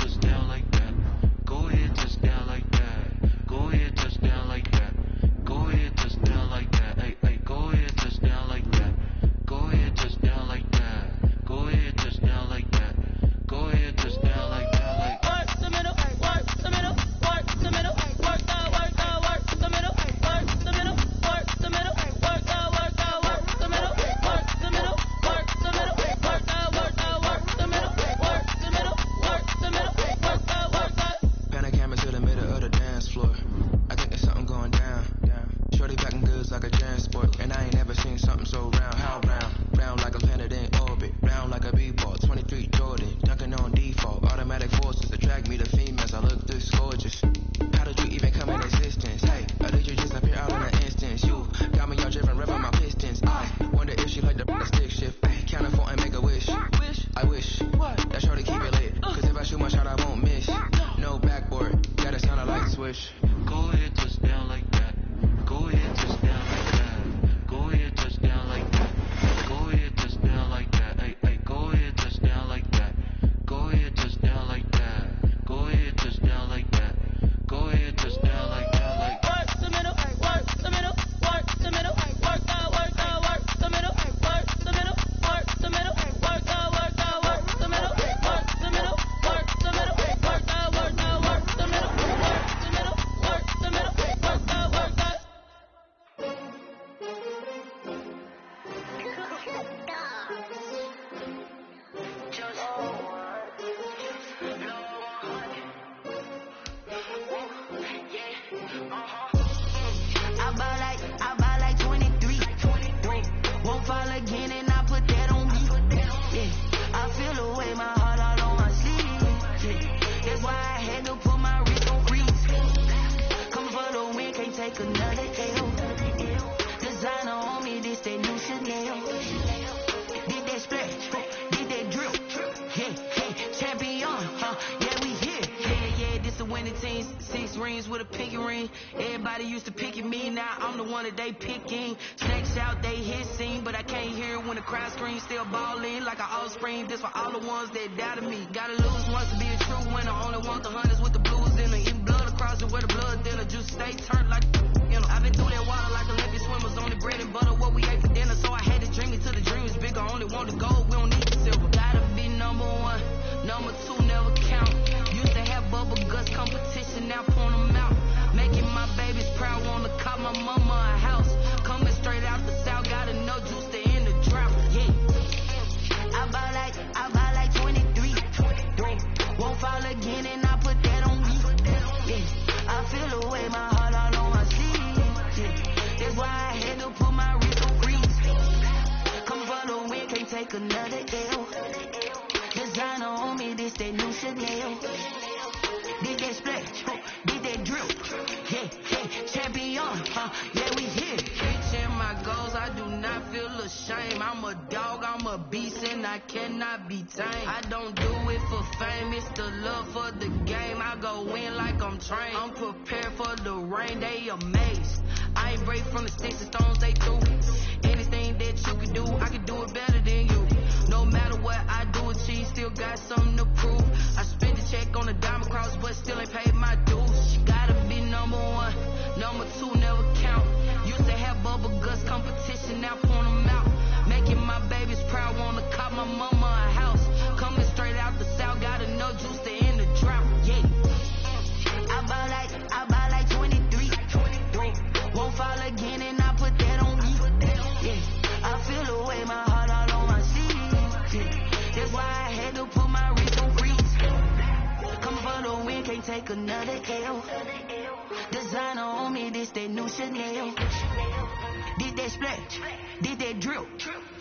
wrist with a pinky ring. Everybody used to pick at me, now I'm the one that they picking. Snakes out, they hissing, but I can't hear it when the crowd screams. Still balling like an offspring. This for all the ones that doubted me. Gotta lose once to be a true winner. Only want the hunters with the blues in her. Eating blood across it where the blood thinner. Juice stay turned like you know. I've been through that water like Olympic swimmers. On the bread and butter, what we ate for dinner. So I had to dream it till the dream is bigger. Only want the gold, we don't need the silver. Gotta be number one, number two never count. Used to have bubble guts competition, now point them out. Making my babies proud, wanna cop my mama a house. Coming straight out the south, gotta know juice to end the drought. Yeah, I buy like 23. Won't fall again, and I put that on me. Yeah, I feel the way, my heart all on my sleeve. Yeah, that's why I had to put my wrist on freeze. Come for the win, can't take another L. Designer on me, this that new Chanel. Did that splash, did that drip. Yeah, champion, yeah, we here. Reaching my goals, I do not feel ashamed. I'm a dog, I'm a beast, and I cannot be tamed. I don't do it for fame, it's the love for the game. I go in like I'm trained. I'm prepared for the rain, they amazed. I ain't break from the sticks and stones, they through. Anything that you can do, I can do it better than you. No matter what I do, achieve, still got something to prove. I spent the check on the diamond cross, but still ain't paid my dues. Gotta be number one, number two never count. Used to have bubble guts competition, now point them out. Making my babies proud, wanna cop my mama a house. Coming straight out the south, gotta know juice to end the drought. Yeah, I buy like 23. Won't fall again, and I put that on me. Yeah, I feel the way, my heart all on my sleeve. Yeah, that's why I had to put my wrist on freeze. Come for the win, can't take another L. Designer on me, this that new Chanel. Did that splash, did that drip.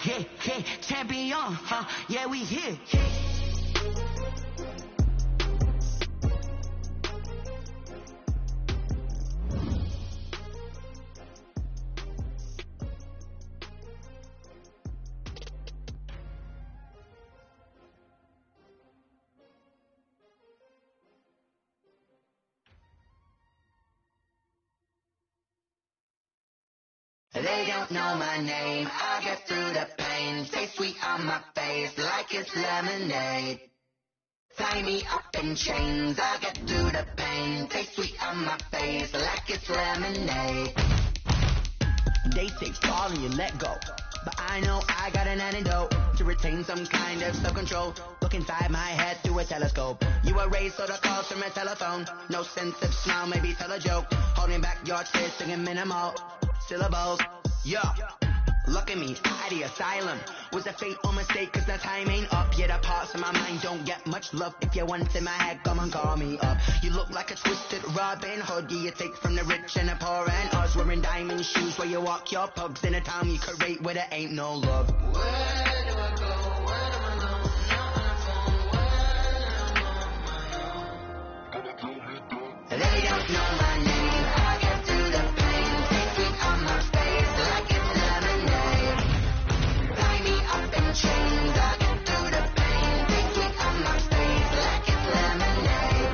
Yeah, champion, yeah, we here. They don't know my name, I get through the pain. Stay sweet on my face like it's lemonade. Tie me up in chains, I get through the pain. Stay sweet on my face like it's lemonade. They say fall and you let go, but I know I got an antidote to retain some kind of self-control. Look inside my head through a telescope. You erase all the calls from a telephone. No sense of smile, maybe tell a joke. Holding back your tears, singing minimal syllables. Yeah, look at me, out of the asylum. Was a fate or mistake, cause the time ain't up. Yet the parts of my mind don't get much love. If you're once in my head, come and call me up. You look like a twisted Robin Hood. You take from the rich and the poor and us. Wearing diamond shoes where you walk your pugs. In a town you create where there ain't no love. Where do I go? Where am I alone? Not on the phone, when I'm on my own. They don't know my name, I get through the pain. Stay sweet on my face like it's lemonade. Tie me up in chains, I get through the pain. Stay sweet on my face like it's lemonade.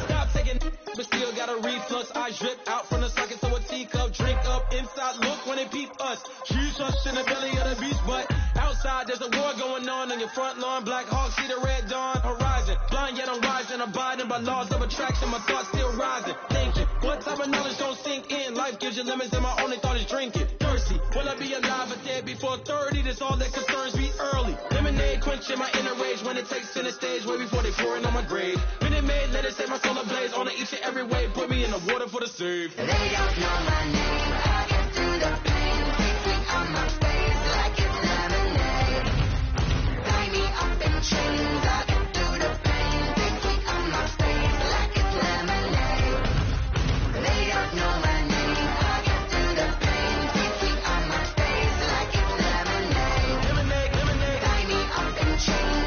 Stop taking but still got a reflux. I drip out from the socket so a teacup. Drink up inside, look when they peep us. Huge us in the belly of the beast, but outside there's a war going on your front lawn. Black Hawk see the red dawn horizon. Blind yet I'm rising, abiding by laws of attraction. My thoughts still rising. Thinking, what type of knowledge don't sink in? Life gives you lemons and my only thought is drinking. Thirsty, will I be alive or dead before 30? That's all that concerns me early. Lemonade quenching my inner rage when it takes center stage way before they pour it on my grave. Minute Maid, let it set my soul ablaze on each and every way. Put me in the water for the save. They don't know my name, I get through the pain. Stay sweet on my face like it's lemonade. Tie me up in chains, I get through the pain. Stay sweet on my face like it's lemonade. They don't know my name, I get through the pain. Stay sweet on my face like it's lemonade. Tie me up in chains.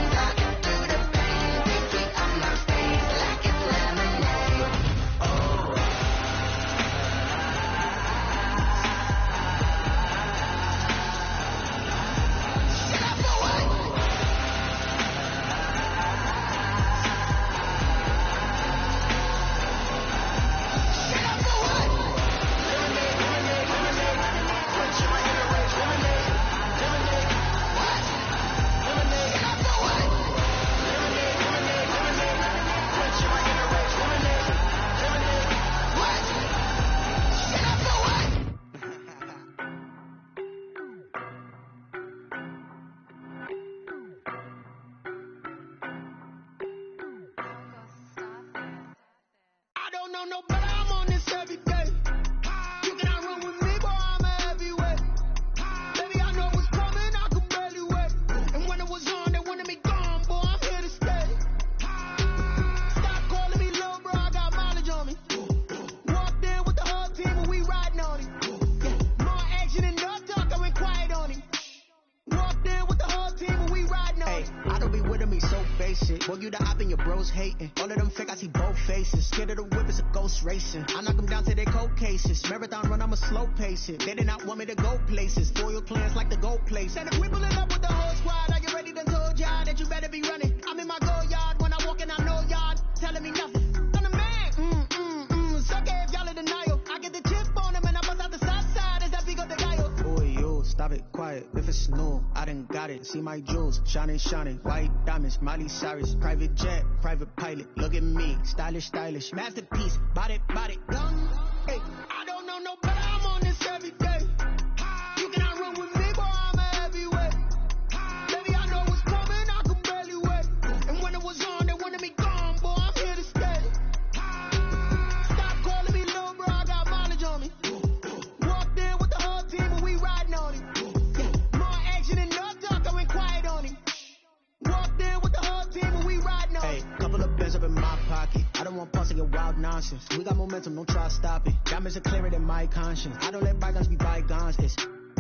face it. Boy, you the op and your bros hating. All of them fake, I see both faces. Scared of the whip, it's a ghost racing. I knock them down to their cold cases. Marathon run, I'ma slow pace it. They did not want me to go places. Foil clans like the gold place. And if we pulling up with the whole squad, are you ready to told y'all that you better be running? I'm in my go yard when I walk in, I know y'all telling me nothing. I'm the man. Suck it if y'all in denial. I get the chip on them and I bust out the south side as that Vigo de Gallo. Boy, yo, stop it, quiet. If it's new, I done got it. See my jewels, shining, shining. White diamonds, Miley Cyrus. Private jet, private pilot. Look at me, stylish, stylish. Masterpiece, body, done. Hey, I don't know no better. I'm on this every day. You cannot run with me, boy, I'm a heavyweight. Baby, I know what's coming, I can barely wait. And when it was on, they wanted me gone, boy, I'm here to stay. Stop calling me little bro, I got mileage on me. Walked in with the whole team and we riding on it. More action and no talk, I went quiet on him. Walked in with the whole team and we riding on it. Hey, couple of bands up in my pocket. I don't want pause to get wild nonsense. We got momentum, don't try to stop it. Diamonds are clearer than my conscience. I don't let bygones be bygones.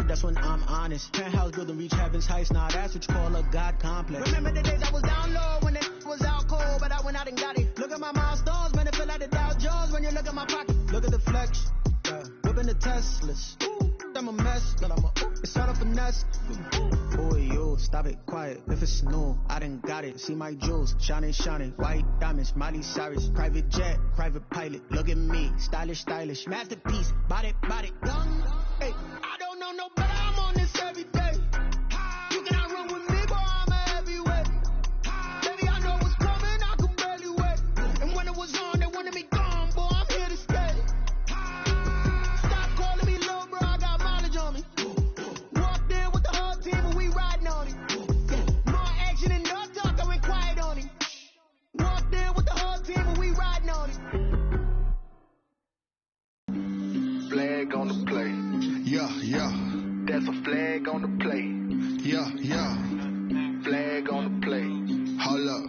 That's when I'm honest. Penthouse building reach heaven's heights. Now that's what you call a God complex. Remember the days I was down low when it was out cold, but I went out and got it. Look at my milestones, man, it feel like the Dow Jones when you look at my pocket. Look at the flex, whipping the Teslas. I'm a mess, but it's all a finesse. Boy, yo, stop it, quiet. If it's new, I done got it. See my jewels, shining, shining. White diamonds, Miley Cyrus. Private jet, private pilot. Look at me, stylish, stylish. Masterpiece, body, done. Hey, I don't know no better. I'm on this every day. You cannot run with me, boy, I'm a heavyweight. Baby, I know what's coming, I can barely wait. And when it was on, they wanted me gone, boy, I'm here to stay. Stop calling me little bro, I got mileage on me. Walked in with the whole team and we riding on it. More action and no talk, I went quiet on him. Walked in with the whole team and we riding on it. Flag on the play. Yeah. That's a flag on the play. Yeah. Flag on the play. Hold up.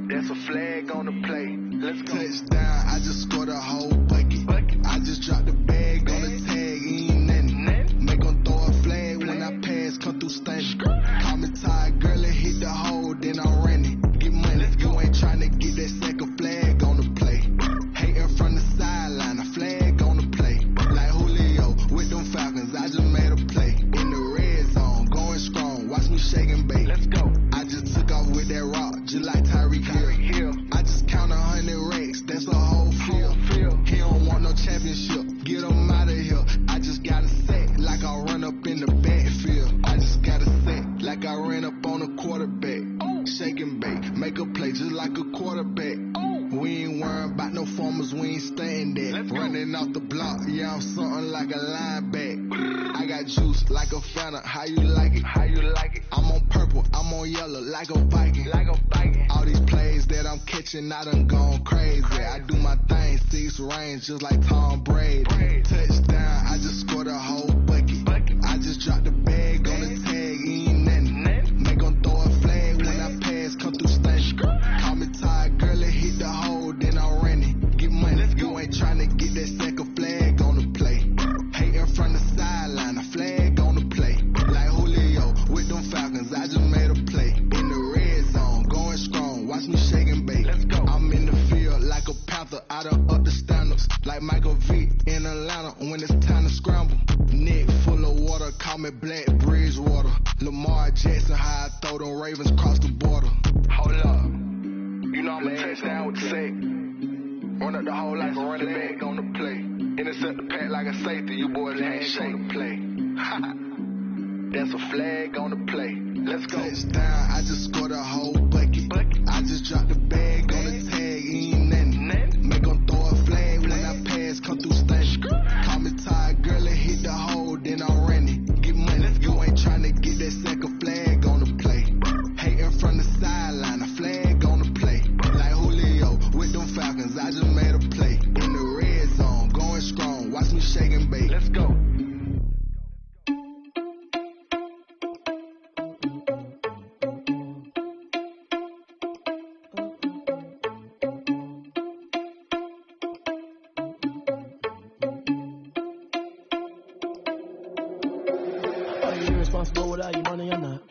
That's a flag on the play. Let's go. Touchdown, I just scored a whole bucket. I just dropped the bag on the tag, ain't nothing. Make them throw a flag when I pass, come through stunning. Call me tired, girl, and hit the hole, then I'm running. Get money, you ain't trying to get that second flag on the play. Hating from the sideline, a flag on the play. Like Julio with them Falcons, I just made a play. In the red zone, going strong, watch me shake and bake. Let's go. I just took off with that rock, just like Tyreek Hill. I just count 100 racks, that's a whole field. He don't want no championship, get him out of here. I just got a set, like I run up in the backfield. I just got a set, like I ran up on a quarterback. Shake and bake, make a play just like a quarterback. We ain't worrying about no formers, we ain't staying there. Running off the block, yeah, I'm something like a lineback. I got juice like a Fanta, how you like it? I'm on purple, I'm on yellow, like a Viking. All these plays that I'm catching, I done gone crazy. I do my thing, 6 range, just like Tom Brady. Touchdown, I just scored a whole bucket. I just dropped the bag on the tag, ain't nothing. Make them throw a flag when I pass, come through stunning. Call me tired, girl, and hit the hole, then I'm running. Get money, you ain't trying to get that second flag on the play. Hating from the sideline, a flag on the play. Like Julio with them Falcons, I just made a play. In the red zone, going strong, watch me shake and bake. Let's go. I'm in the field like a Panther, I done up the standards. Like Michael Vick in Atlanta when it's time to scramble. Neck full of water, call me Black Bridgewater. Lamar Jackson, how I throw them Ravens cross the border. Hold up, you know I'm a touchdown with the sack. Run up the hole like a running back on the play. Intercept the pack like a safety, you boys ain't shake the play. That's a flag on the play. Let's go. Touchdown, I just scored a whole bucket. I just dropped the bag on the tag, ain't nothing. Make them throw a flag when I pass, come through stunning. Call me tired, girl, and hit the hole, then I'm running. Get money, you ain't trying to get that second flag on the play. Hating from the sideline, a flag on the play. Like Julio with them Falcons, I just made a play. In the red zone, going strong, watch me shake and bake. Let's go. Are you responsible without your money or not?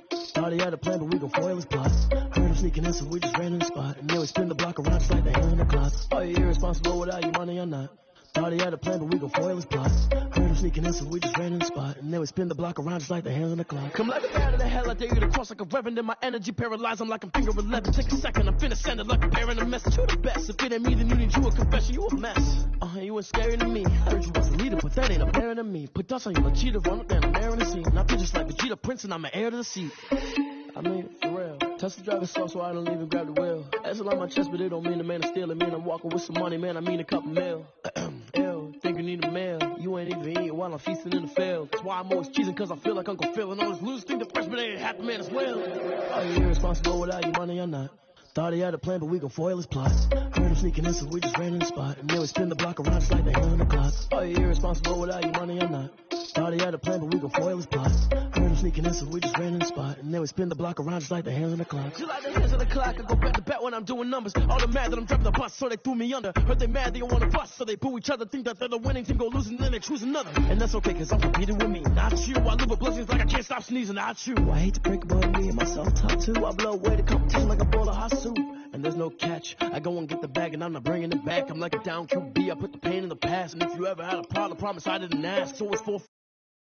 Thought he had a plan, but we gon' foil his plots. Heard him sneaking in, so we just ran in the spot. And then we spin the block around just like the hell in the clock. Are you irresponsible without your money or not? Thought he had a plan, but we gon' foil his plots. Heard him sneaking in, so we just ran in the spot. And then we spin the block around just like the hell in the clock. Come like a bat of the hell, I dare you to cross like a reverend. And my energy paralyzed, I'm like I'm finger 11. Take a second, I'm finna send it like a parent a message. You the best, if it ain't me, then you need you a confession. You a mess, you ain't scary to me. Heard you was a leader, but that ain't apparent to me. Put dust on you like cheetah, run up down the air in the scene. Now I'm just like Vegeta Prince, and I'm an heir to the seat. I mean, for real. Tesla driver soft, so I don't even grab the wheel. That's on my chest, but it don't mean the man is stealing. Man, I'm walking with some money, man, I mean a couple mil. Ew, think you need a meal. You ain't even eating while I'm feasting in the field. That's why I'm always cheesing, cause I feel like Uncle Phil. And all those losers think the freshman ain't half the man as well. Are you irresponsible without your money or not? Thought he had a plan, but we gon' foil his plots. Heard him sneaking in, so we just ran in the spot. And then we spin the block around just like the hell in the clock. Are you irresponsible without your money or not? Thought he had a plan, but we gon' foil his plots. Heard him sneaking in, so we just ran in the spot. And then we spin the block around just like the hell in the clock. Just like the hands of the clock, I go back to back when I'm doing numbers. All the mad that I'm driving the bus, so they threw me under. Heard they mad, they don't wanna bust, so they boo each other. Think that they're the winning team, go losing, then they choose another. And that's okay, cause I'm competing with me, not you. I live with blessings like I can't stop sneezing, not you. I hate to break about me and myself top too. I blow away the competition like a bowl of hot soup. And there's no catch. I go and get the bag and I'm not bringing it back. I'm like a down QB. I put the pain in the past. And if you ever had a problem, promise I didn't ask. So it's full.